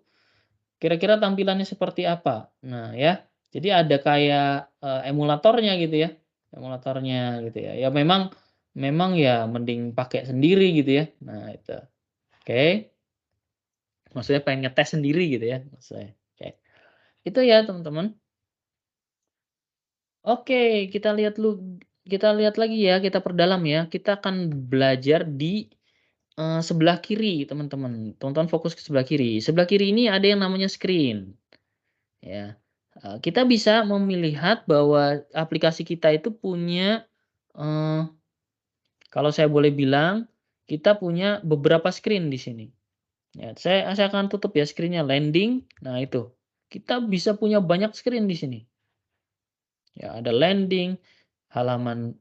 kira-kira tampilannya seperti apa. Nah, ya. Jadi ada kayak, emulatornya gitu ya, emulatornya gitu ya. Ya memang memang ya mending pakai sendiri gitu ya. Nah, itu. Oke. Maksudnya pengen ngetes sendiri gitu ya, maksudnya. Oke. Itu ya, teman-teman. Oke, kita lihat lagi ya, kita perdalam ya. Kita akan belajar di, sebelah kiri, teman-teman. Teman-teman fokus ke sebelah kiri. Sebelah kiri ini ada yang namanya screen, ya. Kita bisa melihat bahwa aplikasi kita itu punya, eee, kalau saya boleh bilang, kita punya beberapa screen di sini. Ya, saya akan tutup ya screen-nya, landing. Nah itu, kita bisa punya banyak screen di sini. Ya, ada landing, halaman,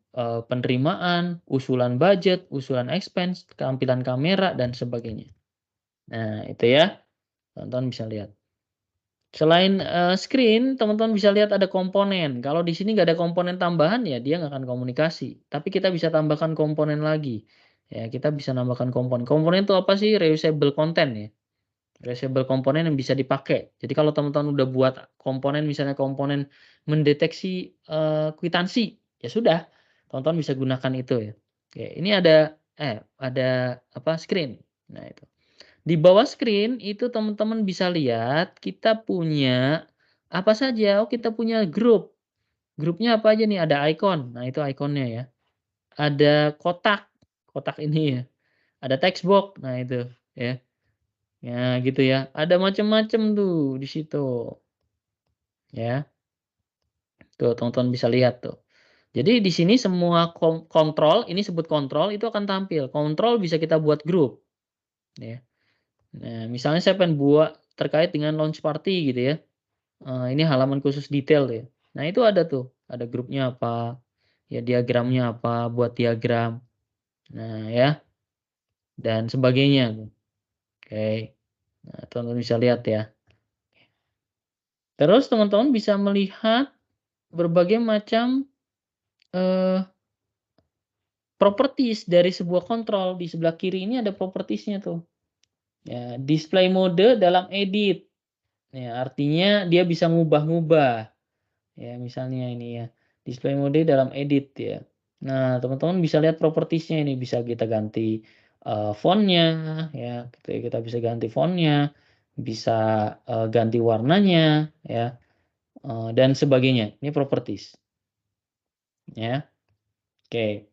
penerimaan, usulan budget, usulan expense, tampilan kamera, dan sebagainya. Nah, itu ya, teman-teman bisa lihat. Selain, screen, teman-teman bisa lihat ada komponen. Kalau di sini nggak ada komponen tambahan, ya dia nggak akan komunikasi. Tapi kita bisa tambahkan komponen lagi. Ya, kita bisa nambahkan komponen. Komponen itu apa sih? Reusable content ya. Reusable komponen yang bisa dipakai. Jadi kalau teman-teman udah buat komponen, misalnya komponen mendeteksi, kwitansi, ya sudah, teman-teman bisa gunakan itu ya. Oke, ini ada apa, screen. Nah itu. Di bawah screen itu teman-teman bisa lihat kita punya apa saja, oh kita punya grup. Grupnya apa aja nih, ada icon, nah itu ikonnya ya. Ada kotak, kotak ini ya. Ada text box, nah itu ya. Ya gitu ya, ada macam-macam tuh di situ, ya. Tuh teman-teman bisa lihat tuh. Jadi di sini semua kontrol, ini sebut kontrol, itu akan tampil. Kontrol bisa kita buat grup, ya. Nah, misalnya saya pengen buat terkait dengan launch party gitu ya, ini halaman khusus detail ya. Nah itu ada tuh, ada grupnya apa, ya diagramnya apa, buat diagram, nah ya, dan sebagainya tuh. Oke, nah teman-teman bisa lihat ya. Terus teman-teman bisa melihat berbagai macam, eee, properties dari sebuah kontrol. Di sebelah kiri ini ada properties-nya tuh. Ya, display mode dalam edit. Ya, artinya dia bisa ngubah-ngubah. Ya, misalnya ini ya, display mode dalam edit ya. Nah, teman-teman bisa lihat properties-nya ini, bisa kita ganti, font-nya ya, kita bisa ganti font-nya, bisa, ganti warnanya ya, dan sebagainya. Ini properties, ya. Oke.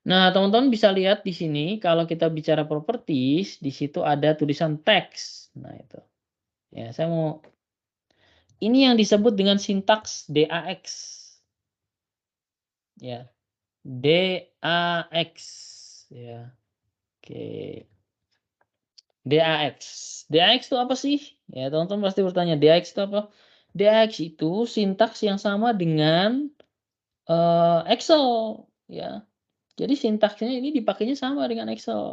Nah, teman-teman bisa lihat di sini kalau kita bicara properties, di situ ada tulisan teks. Nah, itu. Ya, saya mau ini yang disebut dengan sintaks DAX. Ya, DAX. Ya, oke. DAX. DAX itu apa sih? Ya, teman-teman pasti bertanya, DAX itu apa? DAX itu sintaks yang sama dengan, Excel, ya. Jadi sintaksnya ini dipakainya sama dengan Excel.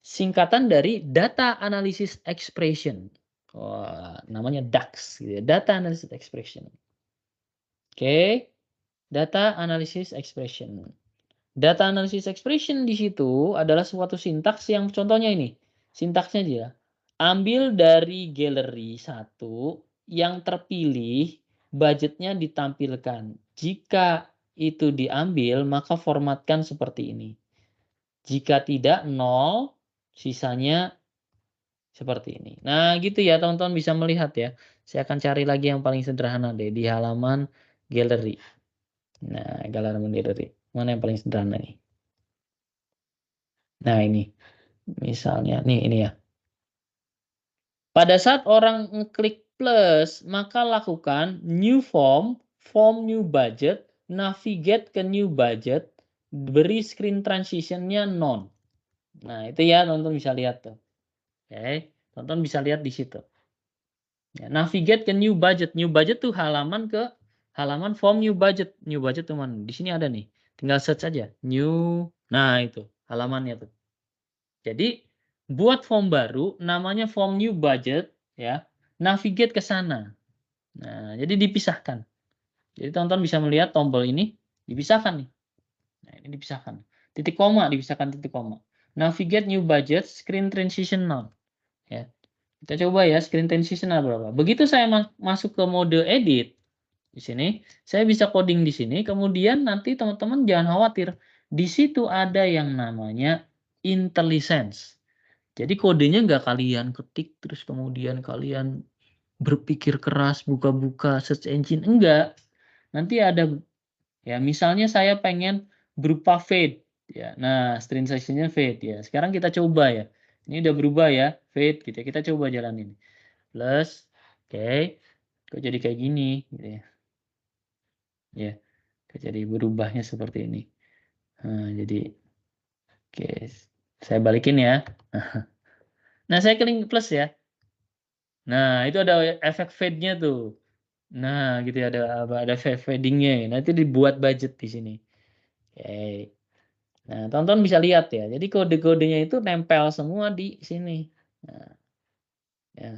Singkatan dari Data Analysis Expression. Wah, namanya DAX gitu ya, Data Analysis Expression. Oke, Data Analysis Expression. Data Analysis Expression di situ adalah suatu sintaks yang contohnya ini, sintaksnya aja ya. Ambil dari galeri satu yang terpilih, budgetnya ditampilkan. Jika itu diambil, maka formatkan seperti ini. Jika tidak, nol, sisanya seperti ini. Nah, gitu ya teman-teman bisa melihat ya. Saya akan cari lagi yang paling sederhana deh di halaman galeri. Nah, halaman galeri. Mana yang paling sederhana nih? Nah, ini. Misalnya nih ini ya. Pada saat orang ngeklik plus, maka lakukan new form, form new budget, navigate ke new budget, beri screen transition-nya none. Nah, itu ya tonton bisa lihat tuh. Oke, tonton bisa lihat di situ. Ya, navigate ke new budget. New budget tuh halaman ke halaman form new budget. New budget tuh mana? Di sini ada nih. Tinggal search aja. New. Nah, itu halamannya tuh. Jadi buat form baru namanya form new budget ya. Navigate ke sana. Nah, jadi dipisahkan. Jadi tonton bisa melihat tombol ini dipisahkan nih. Nah, ini dipisahkan. Titik koma dipisahkan titik koma. Navigate new budget screen transition now. Ya. Kita coba ya screen transition berapa. Begitu saya masuk ke mode edit di sini, saya bisa coding di sini. Kemudian nanti teman-teman jangan khawatir. Di situ ada yang namanya IntelliSense. Jadi kodenya nggak kalian ketik terus kemudian kalian berpikir keras buka-buka search engine, enggak. Nanti ada ya misalnya saya pengen berupa fade ya. Nah, screen size-nya fade ya. Sekarang kita coba ya. Ini udah berubah ya, fade gitu ya. Kita coba jalanin. Plus, oke. Kok jadi kayak gini gitu ya. Ya, kok jadi berubahnya seperti ini. Nah, jadi oke. Saya balikin ya. Nah, saya klik plus ya. Nah, itu ada efek fade-nya tuh. Nah, gitu ya, ada fading-nya. Nah, itu dibuat budget di sini. Oke. Nah, tonton bisa lihat ya. Jadi kode-kodenya itu nempel semua di sini. Nah, ya.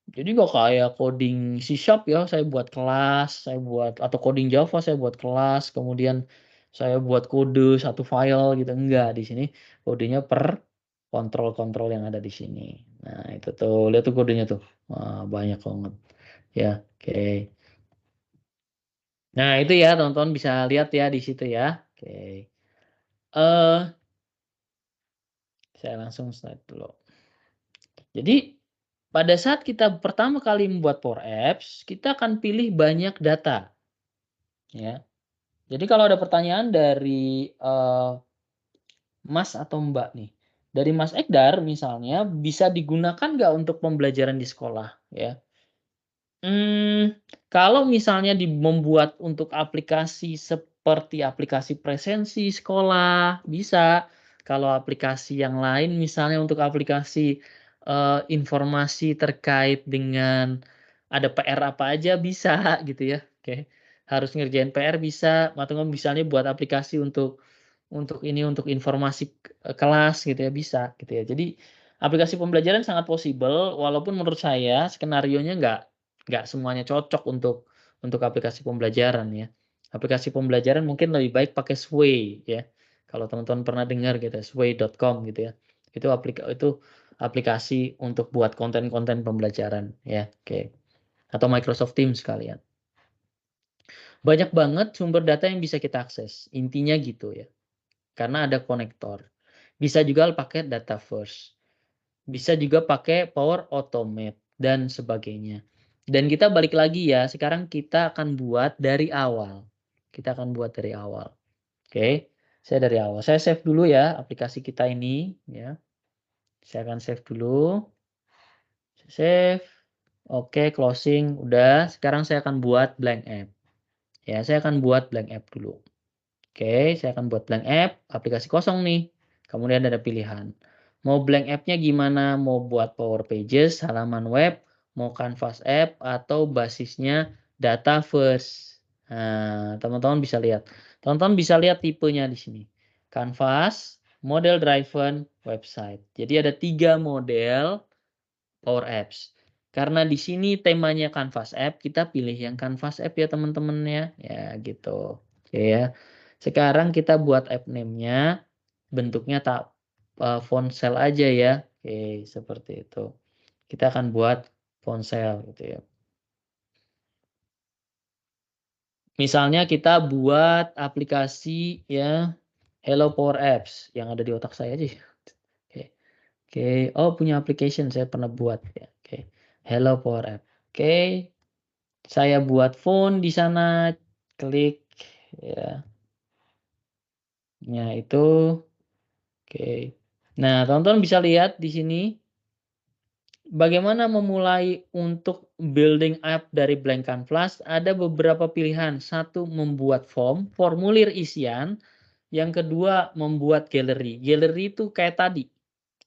Jadi nggak kayak coding C# ya, saya buat kelas, saya buat atau coding Java saya buat kelas, kemudian saya buat kode satu file gitu, enggak. Di sini kodenya per kontrol-kontrol yang ada di sini. Nah, itu tuh, lihat tuh kodenya tuh. Wah, banyak banget. Ya, oke. Nah, itu ya, teman-teman bisa lihat ya di situ ya. Oke. Eh, saya langsung slide dulu. Jadi, pada saat kita pertama kali membuat Power Apps, kita akan pilih banyak data, ya. Jadi kalau ada pertanyaan dari, Mas atau Mbak nih, dari Mas Egdar misalnya, bisa digunakan nggak untuk pembelajaran di sekolah, ya? Kalau misalnya membuat untuk aplikasi seperti aplikasi presensi sekolah, bisa. Kalau aplikasi yang lain misalnya untuk aplikasi, informasi terkait dengan ada PR apa aja bisa gitu ya, oke. Harus ngerjain PR bisa, atau enggak misalnya buat aplikasi untuk ini, untuk informasi kelas gitu ya, bisa gitu ya. Jadi aplikasi pembelajaran sangat possible, walaupun menurut saya skenarionya nggak semuanya cocok untuk aplikasi pembelajaran ya. Aplikasi pembelajaran mungkin lebih baik pakai Sway ya. Kalau teman-teman pernah dengar gitu, sway.com gitu ya. Itu aplikasi untuk buat konten-konten pembelajaran ya, oke. Atau Microsoft Teams sekalian. Banyak banget sumber data yang bisa kita akses, intinya gitu ya. Karena ada konektor. Bisa juga pakai data first. Bisa juga pakai Power Automate dan sebagainya. Dan kita balik lagi ya, sekarang kita akan buat dari awal. Kita akan buat dari awal. Oke, saya dari awal. Saya save dulu ya aplikasi kita ini ya. Saya akan save dulu. Save. Oke, closing udah. Sekarang saya akan buat blank app. Ya, saya akan buat blank app dulu. Oke, saya akan buat blank app, aplikasi kosong nih. Kemudian ada pilihan. Mau blank app-nya gimana? Mau buat Power Pages, halaman web, mau Canvas app, atau basisnya data first. Nah, teman-teman bisa lihat. Teman-teman bisa lihat tipenya di sini. Canvas, model driven, website. Jadi ada 3 model Power Apps. Karena di sini temanya Canvas App, kita pilih yang Canvas App ya teman-teman ya. Ya gitu. Oke ya. Sekarang kita buat app name-nya bentuknya font cell aja ya. Oke, seperti itu. Kita akan buat font cell gitu ya. Misalnya kita buat aplikasi ya Hello Power Apps yang ada di otak saya aja. Oke. Oke, oh punya application saya pernah buat ya. Oke. Hello Power App. Oke, saya buat font di sana, klik ya. Nah, itu oke. Nah, teman-teman bisa lihat di sini Bagaimana memulai untuk building app dari blank canvas? Ada beberapa pilihan. Satu, membuat form, formulir isian. Yang kedua, membuat galeri. Galeri itu kayak tadi.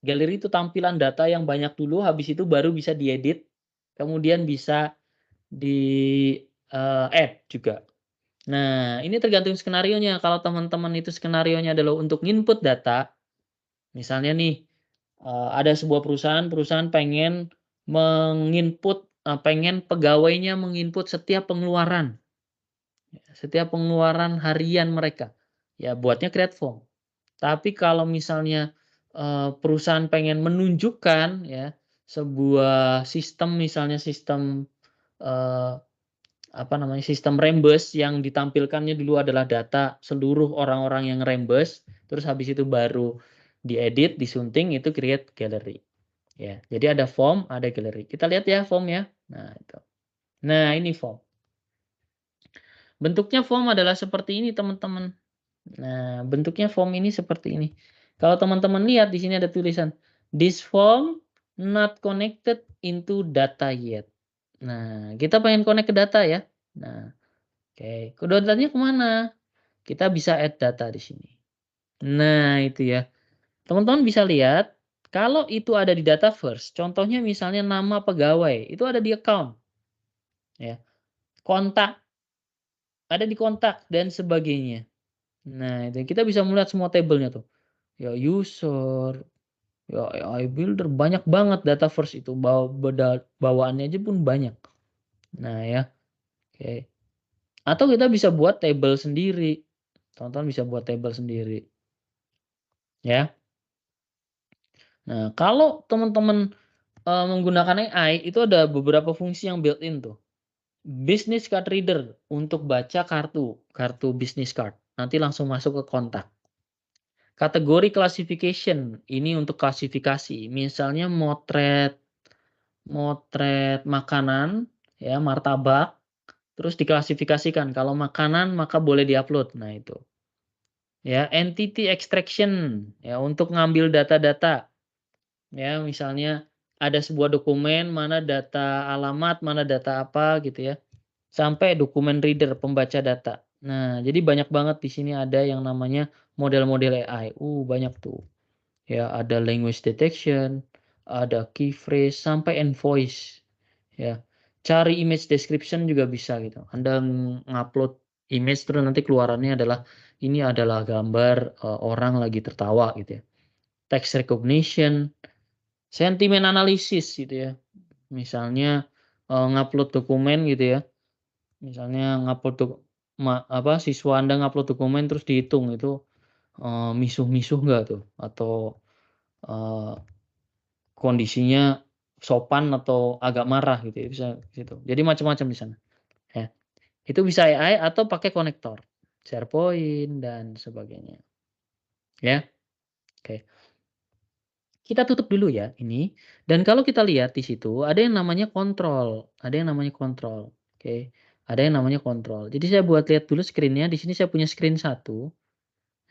Galeri itu tampilan data yang banyak dulu, habis itu baru bisa diedit, kemudian bisa di add juga. Nah, ini tergantung skenarionya. Kalau teman-teman itu skenarionya adalah untuk input data, misalnya nih, ada sebuah perusahaan pengen pengen pegawainya menginput setiap pengeluaran harian mereka. Ya buatnya create form. Tapi kalau misalnya, perusahaan pengen menunjukkan ya, sebuah sistem misalnya sistem, eee, apa namanya, sistem rembes yang ditampilkannya dulu adalah data seluruh orang-orang yang rembes, terus habis itu baru diedit, disunting, itu create gallery. Ya, jadi ada form, ada gallery. Kita lihat ya form ya. Nah itu. Nah ini form. Bentuknya form adalah seperti ini teman-teman. Nah bentuknya form ini seperti ini. Kalau teman-teman lihat di sini ada tulisan, "This form not connected into data yet." Nah kita pengen connect ke data ya. Nah oke, ke datanya kemana? Kita bisa add data di sini. Nah itu ya. Teman-teman bisa lihat, kalau itu ada di data first, contohnya misalnya nama pegawai, itu ada di account, ya. Kontak, ada di kontak, dan sebagainya. Nah, itu kita bisa melihat semua tabelnya tuh. Ya user, ya AI builder, banyak banget data first itu, bawaannya aja pun banyak. Nah ya, oke. Atau kita bisa buat table sendiri. Teman-teman bisa buat table sendiri, ya. Nah, kalau teman-teman, menggunakan AI, itu ada beberapa fungsi yang built-in tuh. Business card reader untuk baca kartu business card, nanti langsung masuk ke kontak. Kategori classification, ini untuk klasifikasi, misalnya motret motret makanan, ya, martabak, terus diklasifikasikan, kalau makanan maka boleh diupload, nah itu. Ya, entity extraction, ya, untuk ngambil data-data, ya, misalnya ada sebuah dokumen, mana data alamat, mana data apa gitu ya. Sampai dokumen reader, pembaca data. Nah, jadi banyak banget di sini ada yang namanya model-model AI. Banyak tuh. Ya, ada language detection, ada key phrase, sampai envoice. Ya, cari image description juga bisa gitu. Anda ngupload image terus nanti keluarannya adalah ini adalah gambar orang lagi tertawa gitu ya. Text recognition, sentiment analysis gitu ya. Misalnya ngupload dokumen gitu ya. Misalnya ngupload siswa Anda ngupload dokumen terus dihitung itu, misuh-misuh nggak tuh atau, eee, kondisinya sopan atau agak marah gitu ya, bisa gitu. Jadi macam-macam di sana, ya. Itu bisa AI atau pakai konektor, SharePoint dan sebagainya, ya. Oke, kita tutup dulu ya ini, dan kalau kita lihat di situ ada yang namanya kontrol, oke. Ada yang namanya kontrol. Jadi saya buat lihat dulu screen-nya, di sini saya punya screen satu.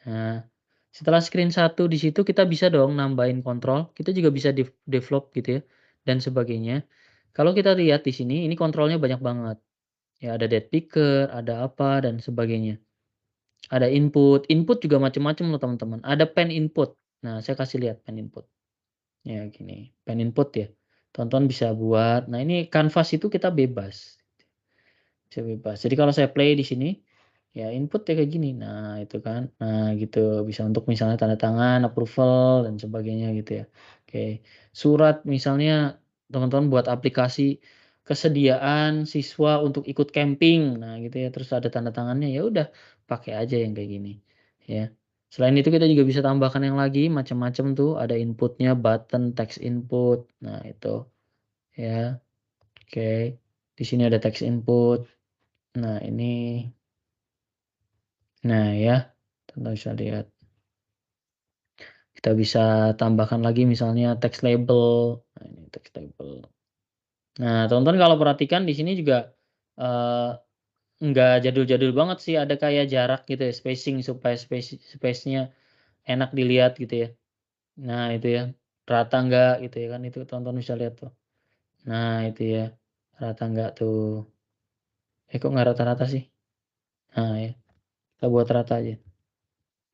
Nah, setelah screen satu di situ kita bisa dong nambahin kontrol, kita juga bisa develop gitu ya, dan sebagainya. Kalau kita lihat di sini, ini kontrolnya banyak banget. Ya ada date picker, ada apa, dan sebagainya. Ada input, input juga macam-macam loh teman-teman. Ada pen input. Nah, saya kasih lihat pen input. Ya gini, pen input ya. Tonton bisa buat, nah ini canvas itu kita bebas. Bisa bebas. Jadi kalau saya play di sini, ya input ya kayak gini. Nah, itu kan. Nah, gitu. Bisa untuk misalnya tanda tangan, approval, dan sebagainya gitu ya. Oke. Surat misalnya teman-teman buat aplikasi kesediaan siswa untuk ikut camping. Nah, gitu ya. Terus ada tanda tangannya, ya udah pakai aja yang kayak gini. Ya. Selain itu kita juga bisa tambahkan yang lagi macam-macam tuh. Ada inputnya, button, text input. Nah, itu ya. Oke. Di sini ada text input. Nah ini, nah ya, teman bisa lihat. Kita bisa tambahkan lagi misalnya text label. Nah ini text label. Nah teman-teman kalau perhatikan di sini juga, eee, nggak jadul-jadul banget sih, ada kayak jarak gitu ya, spacing supaya space-nya enak dilihat gitu ya. Nah itu ya, rata nggak gitu ya kan, itu teman-teman bisa lihat tuh. Nah, itu ya. Rata nggak tuh? Kok nggak rata-rata sih? Nah, ya. Kita buat rata aja.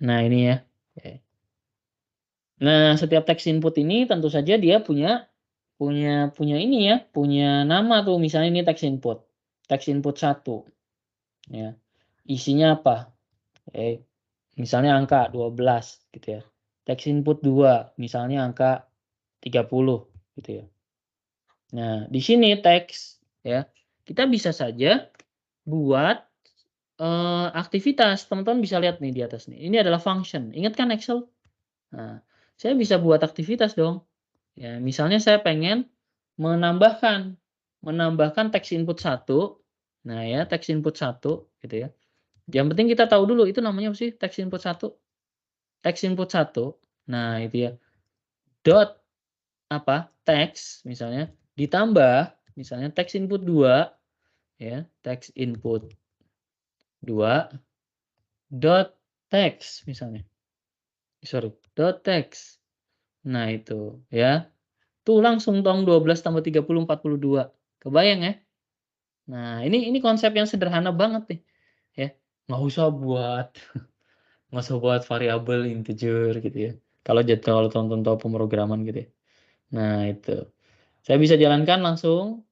Nah, ini ya. Oke. Nah, setiap teks input ini tentu saja dia punya ini ya, punya nama tuh. Misalnya ini teks input. Teks input 1, ya. Isinya apa? Misalnya angka 12 gitu ya. Teks input 2, misalnya angka 30 gitu ya. Nah, di sini teks ya, kita bisa saja buat, aktivitas. Teman-teman bisa lihat nih di atas nih, ini adalah function. Ingat kan Excel? Nah, saya bisa buat aktivitas dong. Ya, misalnya saya pengen menambahkan menambahkan teks input 1. Nah ya, teks input 1 gitu ya. Yang penting kita tahu dulu itu namanya apa sih teks input 1? Teks input 1. Nah, itu ya. Dot apa? Teks misalnya ditambah misalnya teks input 2 ya, teks input 2 dot text misalnya. Sorry, dot text. Nah, itu ya. Tuh langsung dong 12 tambah 30 42. Kebayang ya? Nah, ini konsep yang sederhana banget nih, ya. Nggak usah buat nggak usah buat variabel integer gitu ya. Kalau teman-teman tahu pemrograman gitu ya. Nah, itu. Saya bisa jalankan langsung,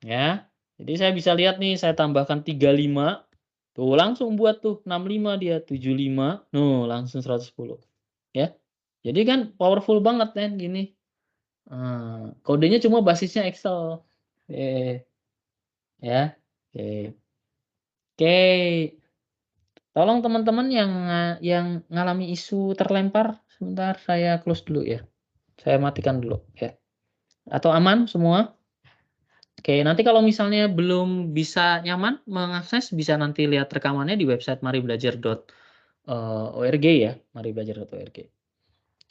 ya. Jadi saya bisa lihat nih, saya tambahkan 35, tuh langsung buat tuh 65 dia, 75, langsung 110, ya. Jadi kan powerful banget kan gini. Kodenya cuma basisnya Excel. Oke, ya. Oke. Oke. Tolong teman-teman yang ngalami isu terlempar, sebentar saya close dulu ya. Saya matikan dulu ya. Atau aman semua? Oke, nanti kalau misalnya belum bisa nyaman mengakses, bisa nanti lihat rekamannya di website maribelajar.org ya, maribelajar.org.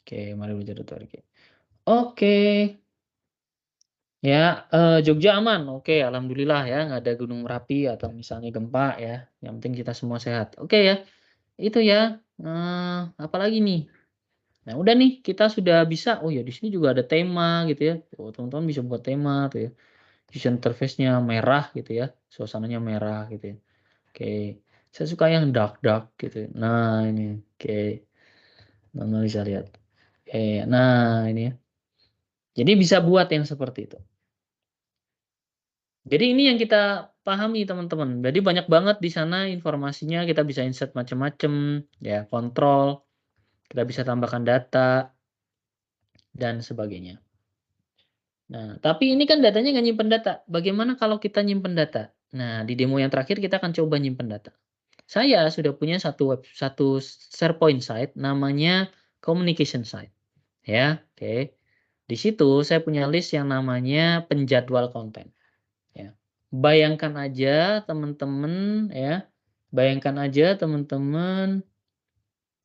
Oke, maribelajar.org. Oke, ya, Jogja aman? Oke, alhamdulillah ya, nggak ada Gunung Merapi atau misalnya gempa ya, yang penting kita semua sehat. Oke ya, itu ya, apalagi nih? Nah, udah nih kita sudah bisa, oh ya di sini juga ada tema gitu ya, tuh teman-teman bisa buat tema tuh ya. User interface-nya merah gitu ya, suasananya merah gitu ya. Oke, saya suka yang dark-dark gitu. Nah ini, oke, teman bisa lihat. Oke, nah ini ya. Jadi bisa buat yang seperti itu. Jadi ini yang kita pahami teman-teman. Jadi banyak banget di sana informasinya, kita bisa insert macam-macam, ya kontrol, kita bisa tambahkan data, dan sebagainya. Nah, tapi ini kan datanya nggak nyimpen data. Bagaimana kalau kita nyimpen data? Nah, di demo yang terakhir kita akan coba nyimpen data. Saya sudah punya satu SharePoint site namanya communication site. Ya, oke. Di situ saya punya list yang namanya penjadwal konten. Ya. Bayangkan aja teman-teman ya. Bayangkan aja teman-teman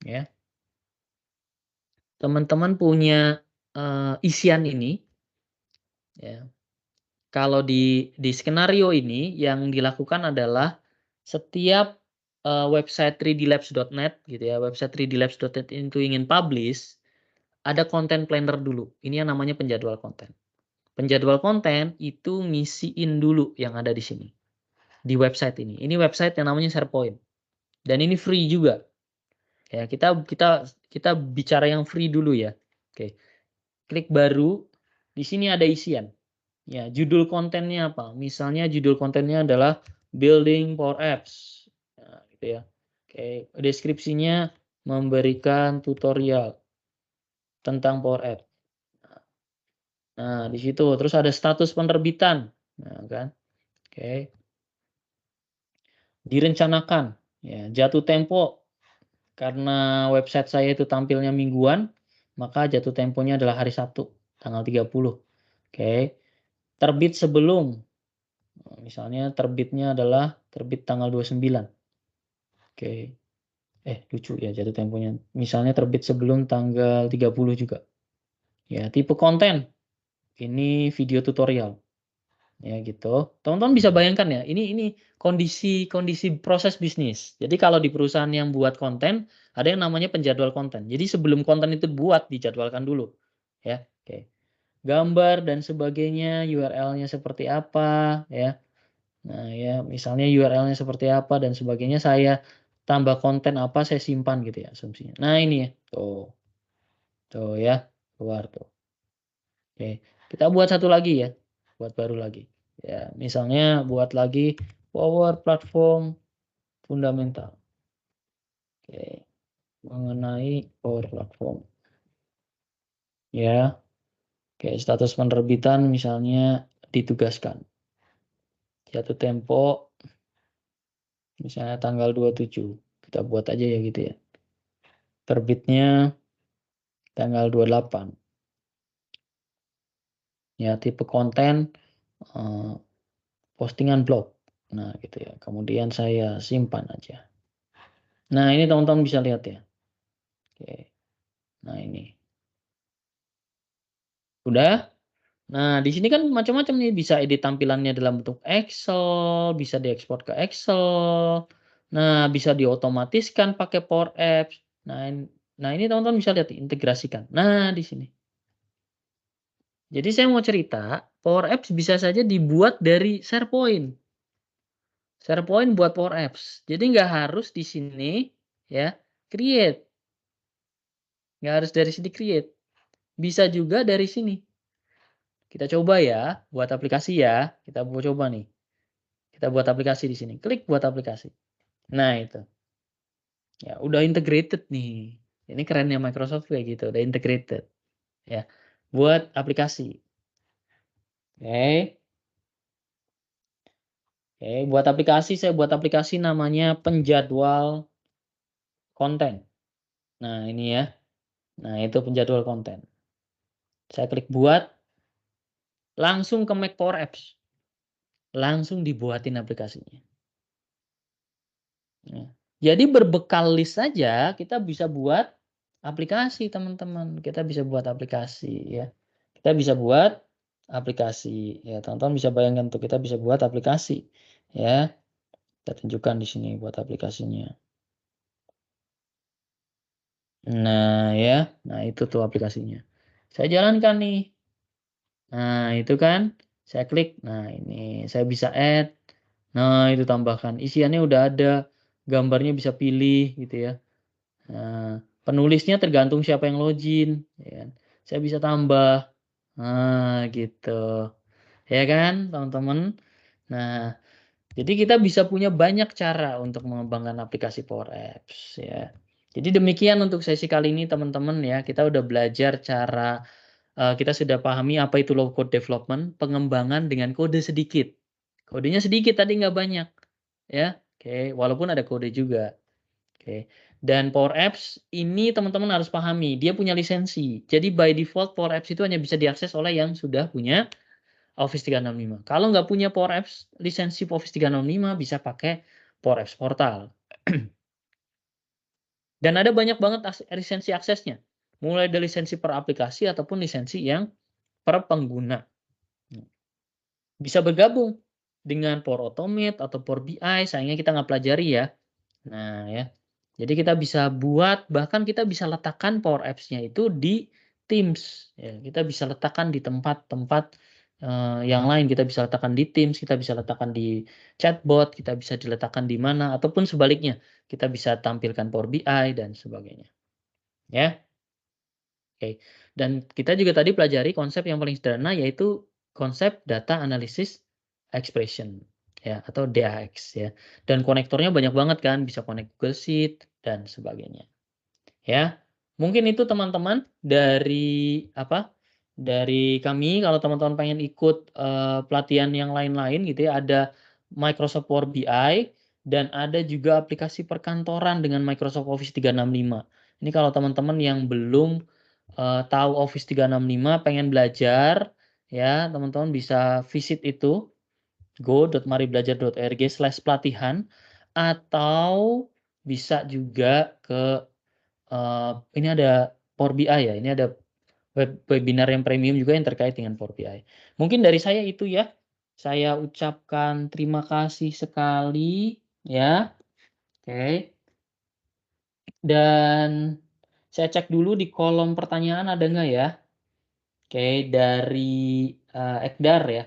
ya. Teman-teman punya isian ini ya. Kalau di skenario ini yang dilakukan adalah setiap, website 3dlabs.net gitu ya, website 3dlabs.net itu ingin publish, ada content planner dulu. Ini yang namanya penjadwal konten. Penjadwal konten itu ngisiin dulu yang ada di sini, di website ini. Ini website yang namanya SharePoint dan ini free juga. Ya, kita kita kita bicara yang free dulu ya. Oke, klik baru, di sini ada isian. Ya, judul kontennya apa? Misalnya judul kontennya adalah building Power Apps. Nah, gitu ya. Oke, deskripsinya memberikan tutorial tentang Power Apps. Nah, di situ terus ada status penerbitan. Nah, kan. Oke, direncanakan. Ya, jatuh tempo karena website saya itu tampilnya mingguan, maka jatuh temponya adalah hari Sabtu, tanggal 30. Oke. Terbit sebelum. Misalnya terbitnya adalah terbit tanggal 29. Oke. Lucu ya jatuh temponya. Misalnya terbit sebelum tanggal 30 juga. Ya, tipe konten, ini video tutorial. Ya gitu. Teman-teman bisa bayangkan ya, ini kondisi kondisi proses bisnis. Jadi kalau di perusahaan yang buat konten, ada yang namanya penjadwal konten. Jadi sebelum konten itu buat dijadwalkan dulu. Ya, oke. gambar dan sebagainya, URL-nya seperti apa ya. Nah ya, misalnya URL-nya seperti apa dan sebagainya, saya tambah konten apa, saya simpan gitu ya asumsinya. Nah ini ya, tuh ya, keluar tuh. Oke, kita buat satu lagi ya, buat baru lagi. Ya, misalnya buat lagi Power Platform Fundamental. Oke, mengenai Power Platform. Ya, oke, status penerbitan misalnya ditugaskan. Jatuh tempo misalnya tanggal 27. Kita buat aja ya gitu ya. Terbitnya tanggal 28. Ya, tipe konten postingan blog. Nah, gitu ya. Kemudian saya simpan aja. Nah, ini teman-teman bisa lihat ya. Oke. Nah, ini. Udah? Nah, di sini kan macam-macam nih, bisa edit tampilannya dalam bentuk Excel, bisa diekspor ke Excel. Nah, bisa diotomatiskan pakai Power Apps. Nah, ini teman-teman bisa lihat integrasikan. Nah, di sini. Jadi saya mau cerita, Power Apps bisa saja dibuat dari SharePoint. SharePoint buat Power Apps. Jadi nggak harus di sini ya create. Nggak harus dari sini create. Bisa juga dari sini. Kita coba ya, buat aplikasi ya. Kita mau coba nih. Kita buat aplikasi di sini. Klik buat aplikasi. Nah, itu. Ya, udah integrated nih. Ini kerennya Microsoft kayak gitu, udah integrated. Ya. Buat aplikasi. Oke. Oke, buat aplikasi saya buat aplikasi namanya penjadwal konten. Nah, ini ya. Nah, itu penjadwal konten. Saya klik buat, langsung ke Mac Power Apps. Langsung dibuatin aplikasinya. Ya. Jadi berbekal list saja kita bisa buat aplikasi, teman-teman. Kita bisa buat aplikasi ya. Kita bisa buat aplikasi ya, teman-teman bisa bayangkan tuh kita bisa buat aplikasi ya. Kita tunjukkan di sini buat aplikasinya. Nah, ya. Nah, itu tuh aplikasinya. Saya jalankan nih. Nah, itu kan saya klik. Nah, ini saya bisa add. Nah, itu tambahkan. Isiannya udah ada, gambarnya bisa pilih gitu ya. Nah, penulisnya tergantung siapa yang login, ya kan. Saya bisa tambah. Nah, gitu. Ya kan, teman-teman? Nah, jadi kita bisa punya banyak cara untuk mengembangkan aplikasi Power Apps ya. Jadi demikian untuk sesi kali ini teman-teman ya. Kita udah belajar cara kita sudah pahami apa itu low code development, pengembangan dengan kode sedikit. Kodenya sedikit tadi nggak banyak ya. Oke, walaupun ada kode juga. Oke. Dan Power Apps ini teman-teman harus pahami, dia punya lisensi. Jadi by default Power Apps itu hanya bisa diakses oleh yang sudah punya Office 365. Kalau nggak punya Power Apps, lisensi Office 365 bisa pakai Power Apps Portal. Dan ada banyak banget lisensi aksesnya. Mulai dari lisensi per aplikasi ataupun lisensi yang per pengguna. Bisa bergabung dengan Power Automate atau Power BI, sayangnya kita nggak pelajari ya. Nah ya, jadi kita bisa buat, bahkan kita bisa letakkan Power Apps-nya itu di Teams, ya. Kita bisa letakkan di tempat-tempat yang lain, kita bisa letakkan di Teams, kita bisa letakkan di chatbot, kita bisa diletakkan di mana, ataupun sebaliknya, kita bisa tampilkan Power BI dan sebagainya. Ya, oke. Dan kita juga tadi pelajari konsep yang paling sederhana, yaitu konsep Data Analysis Expression, ya, atau DAX ya. Dan konektornya banyak banget kan, bisa connect Google Sheet dan sebagainya. Ya. Mungkin itu teman-teman dari apa, dari kami. Kalau teman-teman pengen ikut, pelatihan yang lain-lain gitu ya, ada Microsoft Power BI dan ada juga aplikasi perkantoran dengan Microsoft Office 365. Ini kalau teman-teman yang belum, tahu Office 365 pengen belajar ya, teman-teman bisa visit itu go.maribelajar.org/pelatihan atau bisa juga ke ini ada Power BI ya, ini ada webinar yang premium juga yang terkait dengan Power BI. Mungkin dari saya itu ya. Saya ucapkan terima kasih sekali ya. Oke. Dan saya cek dulu di kolom pertanyaan ada nggak ya? Oke, dari, Ekdar ya.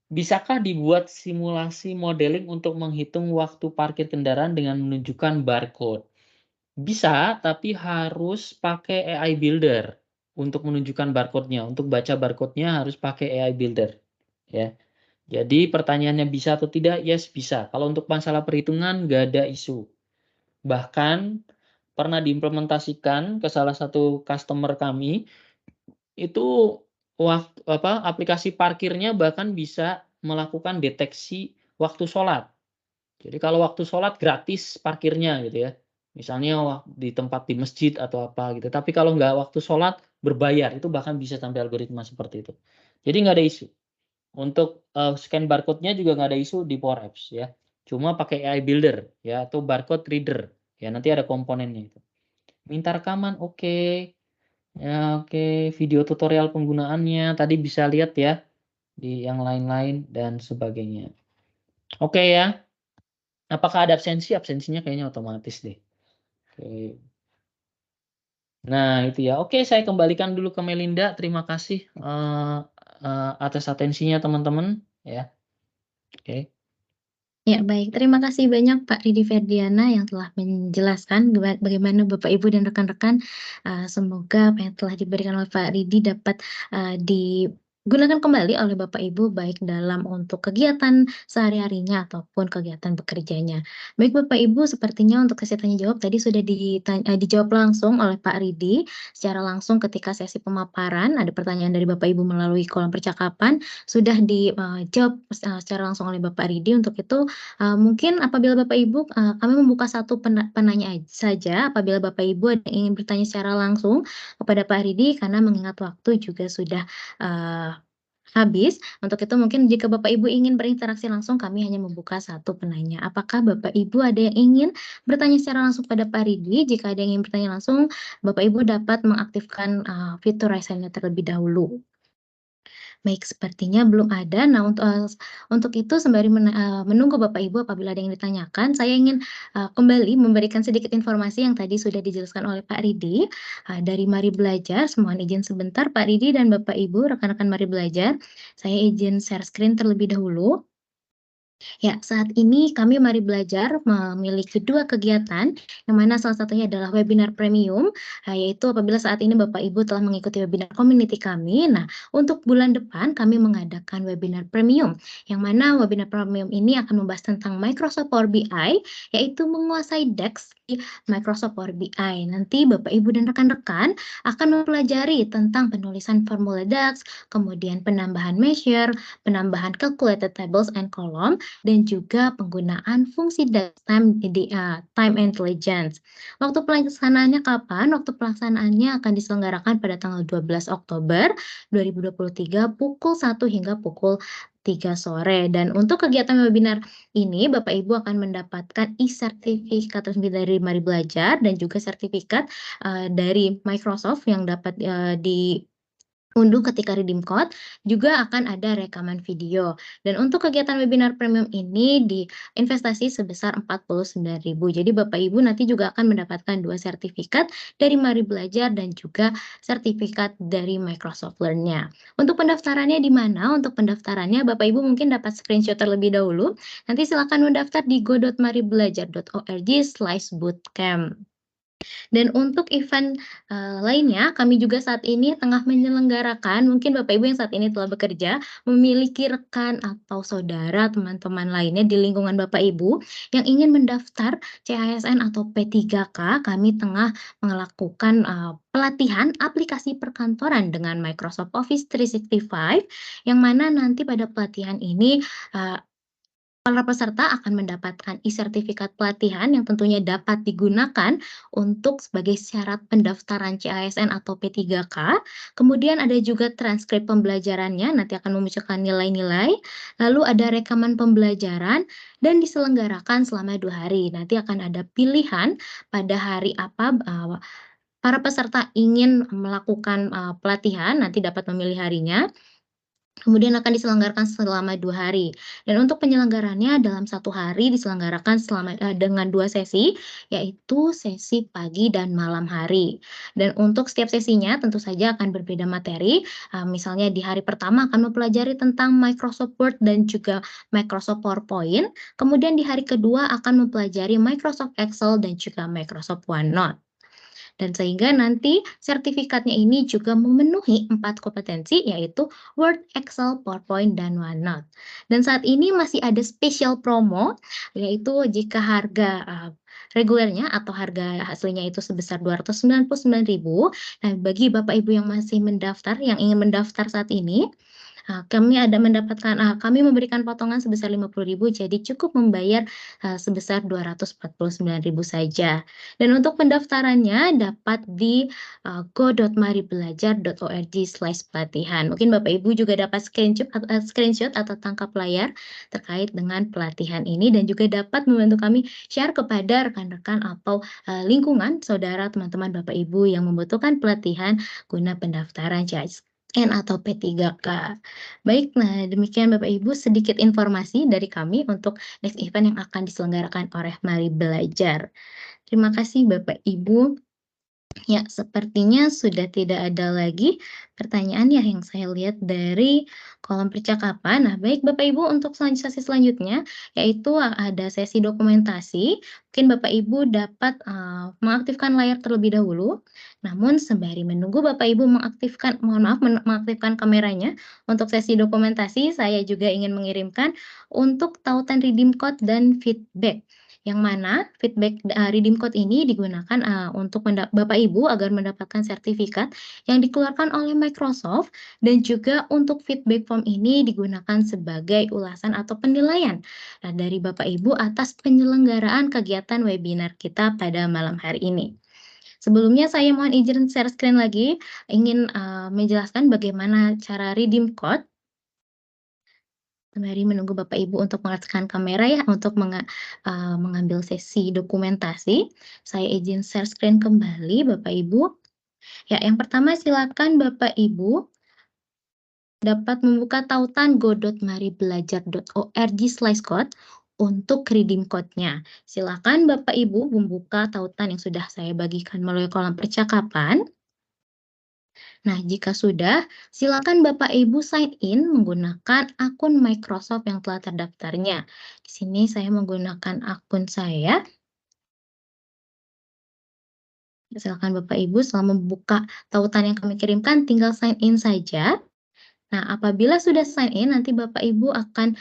Bisakah dibuat simulasi modeling untuk menghitung waktu parkir kendaraan dengan menunjukkan barcode? Bisa, tapi harus pakai AI Builder untuk menunjukkan barcode-nya. Untuk baca barcode-nya harus pakai AI Builder, ya. Jadi pertanyaannya bisa atau tidak? Yes, bisa. Kalau untuk masalah perhitungan nggak ada isu. Bahkan pernah diimplementasikan ke salah satu customer kami, itu aplikasi parkirnya bahkan bisa melakukan deteksi waktu sholat. Jadi kalau waktu sholat gratis parkirnya gitu ya. Misalnya di tempat di masjid atau apa gitu. Tapi kalau nggak waktu sholat berbayar, itu bahkan bisa sampai algoritma seperti itu. Jadi nggak ada isu. Untuk, scan barcode-nya juga nggak ada isu di Power Apps ya. Cuma pakai AI Builder ya atau barcode reader, ya nanti ada komponennya itu. Minta rekaman, oke. Ya oke, video tutorial penggunaannya tadi bisa lihat ya di yang lain-lain dan sebagainya. Oke ya, apakah ada absensi? Absensinya kayaknya otomatis deh. Oke. Nah itu ya. Oke, saya kembalikan dulu ke Melinda. Terima kasih, atas atensinya teman-teman ya. Oke. Ya, baik. Terima kasih banyak Pak Ridi Ferdiana yang telah menjelaskan bagaimana Bapak Ibu dan rekan-rekan, semoga apa yang telah diberikan oleh Pak Ridi dapat, digunakan kembali oleh Bapak Ibu baik dalam untuk kegiatan sehari-harinya ataupun kegiatan bekerjanya. Baik Bapak Ibu, sepertinya untuk sesi tanya jawab tadi sudah dijawab langsung oleh Pak Ridi secara langsung ketika sesi pemaparan, ada pertanyaan dari Bapak Ibu melalui kolom percakapan, sudah dijawab secara langsung oleh Bapak Ridi. Untuk itu, mungkin apabila Bapak Ibu, kami membuka satu penanya saja apabila Bapak Ibu ada yang ingin bertanya secara langsung kepada Pak Ridi karena mengingat waktu juga sudah, eee, habis. Untuk itu mungkin jika Bapak Ibu ingin berinteraksi langsung kami hanya membuka satu penanya. Apakah Bapak Ibu ada yang ingin bertanya secara langsung pada Pak Ridi? Jika ada yang ingin bertanya langsung, Bapak Ibu dapat mengaktifkan, fitur raise hand terlebih dahulu. Baik, sepertinya belum ada. Nah, untuk itu sembari menunggu Bapak Ibu apabila ada yang ditanyakan, saya ingin, kembali memberikan sedikit informasi yang tadi sudah dijelaskan oleh Pak Ridi, dari Mari Belajar. Mohon izin sebentar Pak Ridi dan Bapak Ibu, rekan-rekan Mari Belajar, saya izin share screen terlebih dahulu. Ya, saat ini kami Mari Belajar memiliki 2 kegiatan, yang mana salah satunya adalah webinar premium, yaitu apabila saat ini Bapak Ibu telah mengikuti webinar community kami. Nah, untuk bulan depan kami mengadakan webinar premium, yang mana webinar premium ini akan membahas tentang Microsoft Power BI, yaitu menguasai DAX di Microsoft Power BI. Nanti Bapak Ibu dan rekan-rekan akan mempelajari tentang penulisan formula DAX, kemudian penambahan measure, penambahan calculated tables and column, dan juga penggunaan fungsi time time intelligence. Waktu pelaksanaannya kapan? Waktu pelaksanaannya akan diselenggarakan pada tanggal 12 Oktober 2023 pukul 1 hingga pukul 3 sore. Dan untuk kegiatan webinar ini Bapak Ibu akan mendapatkan e-sertifikat resmi dari Mari Belajar dan juga sertifikat, dari Microsoft yang dapat, unduh ketika redeem code, juga akan ada rekaman video. Dan untuk kegiatan webinar premium ini diinvestasi sebesar 49.000. Jadi Bapak Ibu nanti juga akan mendapatkan 2 sertifikat dari Mari Belajar dan juga sertifikat dari Microsoft Learn-nya. Untuk pendaftarannya di mana? Untuk pendaftarannya Bapak Ibu mungkin dapat screenshot terlebih dahulu. Nanti silakan mendaftar di go.maribelajar.org/bootcamp. Dan untuk event, lainnya kami juga saat ini tengah menyelenggarakan mungkin Bapak Ibu yang saat ini telah bekerja, memiliki rekan atau saudara, teman-teman lainnya di lingkungan Bapak Ibu yang ingin mendaftar CASN atau P3K, kami tengah melakukan, pelatihan aplikasi perkantoran dengan Microsoft Office 365, yang mana nanti pada pelatihan ini, eee para peserta akan mendapatkan e-sertifikat pelatihan yang tentunya dapat digunakan untuk sebagai syarat pendaftaran CASN atau P3K. Kemudian ada juga transkrip pembelajarannya, nanti akan memunculkan nilai-nilai. Lalu ada rekaman pembelajaran dan diselenggarakan selama 2 hari. Nanti akan ada pilihan pada hari apa, para peserta ingin melakukan, pelatihan, nanti dapat memilih harinya. Kemudian akan diselenggarakan selama 2 hari. Dan untuk penyelenggarannya dalam 1 hari diselenggarakan dengan 2 sesi, yaitu sesi pagi dan malam hari. Dan untuk setiap sesinya tentu saja akan berbeda materi, misalnya di hari pertama akan mempelajari tentang Microsoft Word dan juga Microsoft PowerPoint, kemudian di hari kedua akan mempelajari Microsoft Excel dan juga Microsoft OneNote. Dan sehingga nanti sertifikatnya ini juga memenuhi 4 kompetensi yaitu Word, Excel, PowerPoint, dan OneNote. Dan saat ini masih ada special promo, yaitu jika harga, regulernya atau harga aslinya itu sebesar Rp299.000, nah bagi Bapak Ibu yang masih mendaftar, yang ingin mendaftar saat ini, kami memberikan potongan sebesar 50.000, jadi cukup membayar, sebesar 249.000 saja. Dan untuk pendaftarannya dapat di, go.maribelajar.org/pelatihan. Mungkin Bapak Ibu juga dapat screenshot atau tangkap layar terkait dengan pelatihan ini dan juga dapat membantu kami share kepada rekan-rekan atau, lingkungan saudara, teman-teman Bapak Ibu yang membutuhkan pelatihan guna pendaftaran CSN atau P3K. Baik, nah demikian Bapak Ibu sedikit informasi dari kami untuk next event yang akan diselenggarakan oleh Mari Belajar. Terima kasih Bapak Ibu. Ya, sepertinya sudah tidak ada lagi pertanyaan ya yang saya lihat dari kolom percakapan. Nah, baik Bapak Ibu untuk sesi selanjutnya yaitu ada sesi dokumentasi. Mungkin Bapak Ibu dapat mengaktifkan layar terlebih dahulu. Namun sembari menunggu Bapak Ibu mengaktifkan kameranya untuk sesi dokumentasi, saya juga ingin mengirimkan untuk tautan redeem code dan feedback. Yang mana feedback redeem code ini digunakan, untuk Bapak Ibu agar mendapatkan sertifikat yang dikeluarkan oleh Microsoft dan juga untuk feedback form ini digunakan sebagai ulasan atau penilaian, dari Bapak Ibu atas penyelenggaraan kegiatan webinar kita pada malam hari ini. Sebelumnya saya mohon izin share screen lagi, ingin, menjelaskan bagaimana cara redeem code. Sembari menunggu Bapak Ibu untuk mengaktifkan kamera ya, untuk mengambil sesi dokumentasi, saya izin share screen kembali Bapak Ibu. Ya, yang pertama silakan Bapak Ibu dapat membuka tautan go.maribelajar.org/code untuk redeem code-nya. Silakan Bapak Ibu membuka tautan yang sudah saya bagikan melalui kolom percakapan. Nah, jika sudah, silakan Bapak Ibu sign in menggunakan akun Microsoft yang telah terdaftarnya. Di sini saya menggunakan akun saya. Silakan Bapak Ibu setelah membuka tautan yang kami kirimkan, tinggal sign in saja. Nah, apabila sudah sign in, nanti Bapak Ibu akan,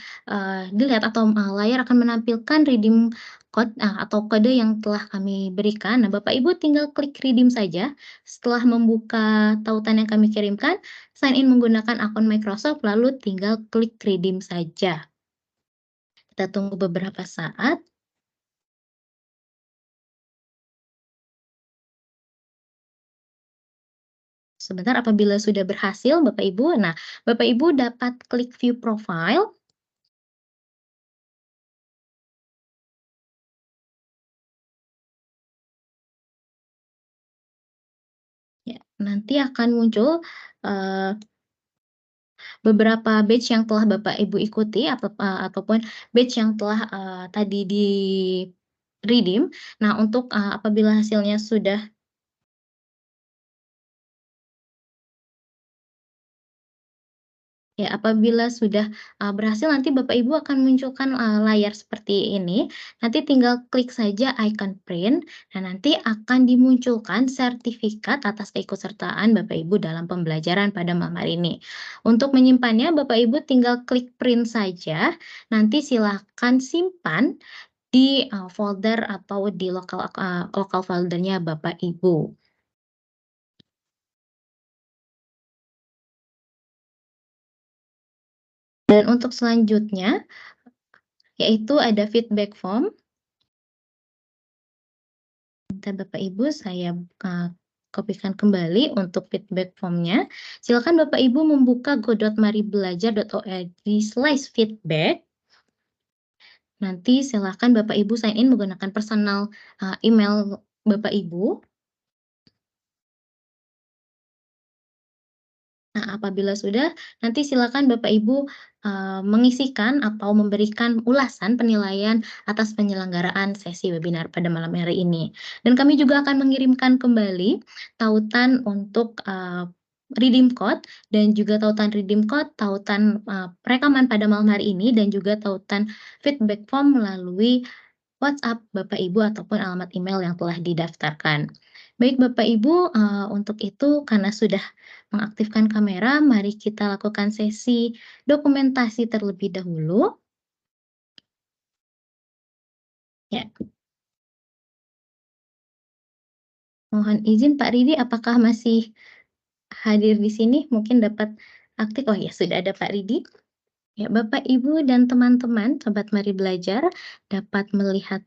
dilihat atau, layar akan menampilkan redeem code, atau kode yang telah kami berikan. Nah, Bapak Ibu tinggal klik redeem saja. Setelah membuka tautan yang kami kirimkan, sign in menggunakan akun Microsoft, lalu tinggal klik redeem saja. Kita tunggu beberapa saat. Sebentar, apabila sudah berhasil Bapak Ibu, nah Bapak Ibu dapat klik view profile. Ya, nanti akan muncul, eee, beberapa batch yang telah Bapak Ibu ikuti ataupun batch yang telah, tadi di-redeem. Nah, untuk, apabila hasilnya sudah. Ya, apabila sudah, berhasil nanti Bapak Ibu akan munculkan, layar seperti ini, nanti tinggal klik saja icon print, dan nanti akan dimunculkan sertifikat atas keikutsertaan Bapak Ibu dalam pembelajaran pada malam hari ini. Untuk menyimpannya Bapak Ibu tinggal klik print saja, nanti silakan simpan di, folder atau di lokal foldernya Bapak Ibu. Dan untuk selanjutnya, yaitu ada feedback form. Bentar Bapak Ibu saya, kopikan kembali untuk feedback form-nya. Silakan Bapak Ibu membuka go.maribelajar.org/feedback. Nanti silakan Bapak Ibu sign in menggunakan personal, email Bapak Ibu. Nah, apabila sudah, nanti silakan Bapak Ibu, mengisikan atau memberikan ulasan penilaian atas penyelenggaraan sesi webinar pada malam hari ini. Dan kami juga akan mengirimkan kembali tautan untuk, redeem code dan juga tautan redeem code, tautan, rekaman pada malam hari ini dan juga tautan feedback form melalui WhatsApp Bapak Ibu ataupun alamat email yang telah didaftarkan. Baik Bapak Ibu, untuk itu karena sudah mengaktifkan kamera, mari kita lakukan sesi dokumentasi terlebih dahulu. Ya, mohon izin Pak Ridi apakah masih hadir di sini? Mungkin dapat aktif oh ya sudah ada Pak Ridi. Ya, Bapak, Ibu, dan teman-teman, sobat mari belajar dapat melihat,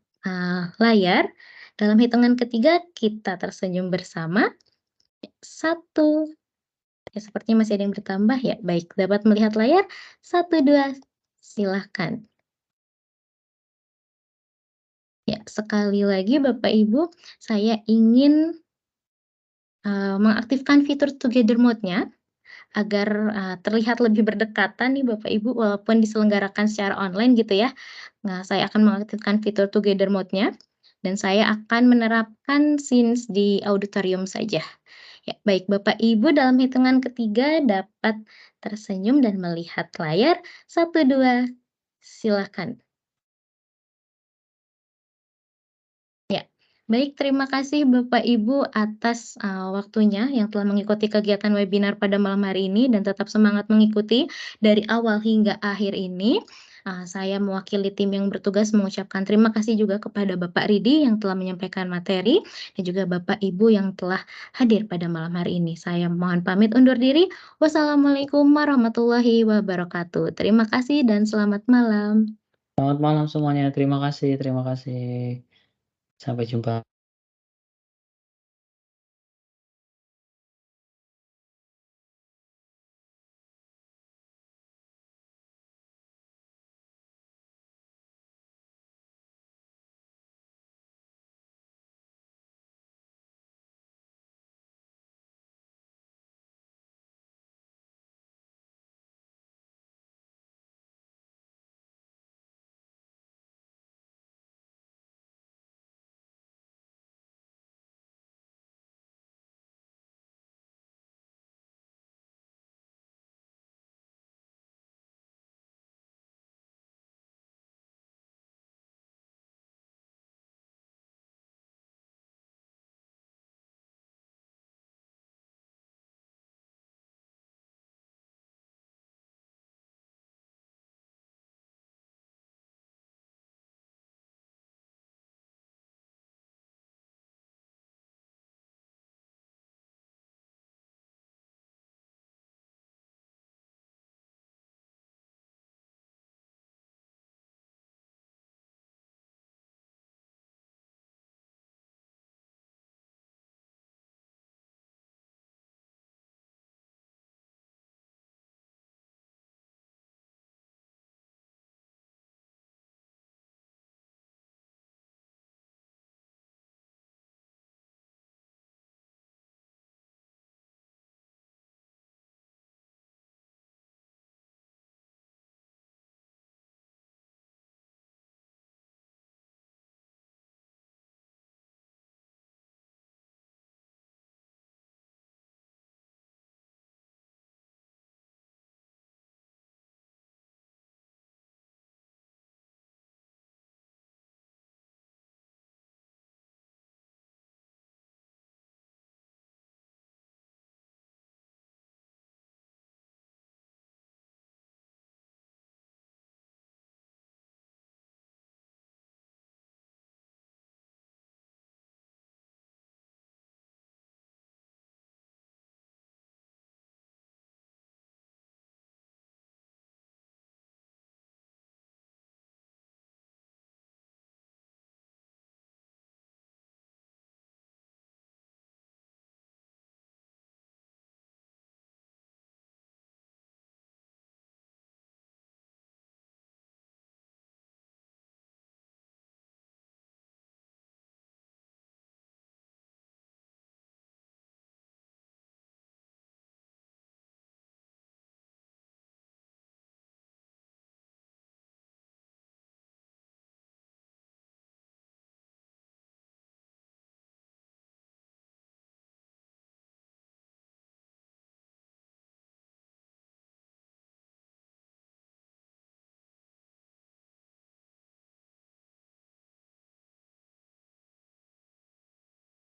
layar. Dalam hitungan ketiga kita tersenyum bersama. Satu. Ya, sepertinya masih ada yang bertambah ya? Baik, dapat melihat layar? Satu 2 silahkan. Ya, sekali lagi Bapak Ibu, saya ingin, mengaktifkan fitur together mode-nya agar, terlihat lebih berdekatan nih Bapak Ibu walaupun diselenggarakan secara online gitu ya. Nah, saya akan mengaktifkan fitur together mode-nya dan saya akan menerapkan scenes di auditorium saja. Ya, baik Bapak Ibu dalam hitungan ketiga dapat tersenyum dan melihat layar. Satu 2 silakan. Ya, baik terima kasih Bapak Ibu atas, waktunya yang telah mengikuti kegiatan webinar pada malam hari ini dan tetap semangat mengikuti dari awal hingga akhir ini. Saya mewakili tim yang bertugas mengucapkan terima kasih juga kepada Bapak Ridi yang telah menyampaikan materi dan juga Bapak Ibu yang telah hadir pada malam hari ini. Saya mohon pamit undur diri. Wassalamualaikum warahmatullahi wabarakatuh. Terima kasih dan selamat malam. Selamat malam semuanya, terima kasih terima kasih. Sampai jumpa.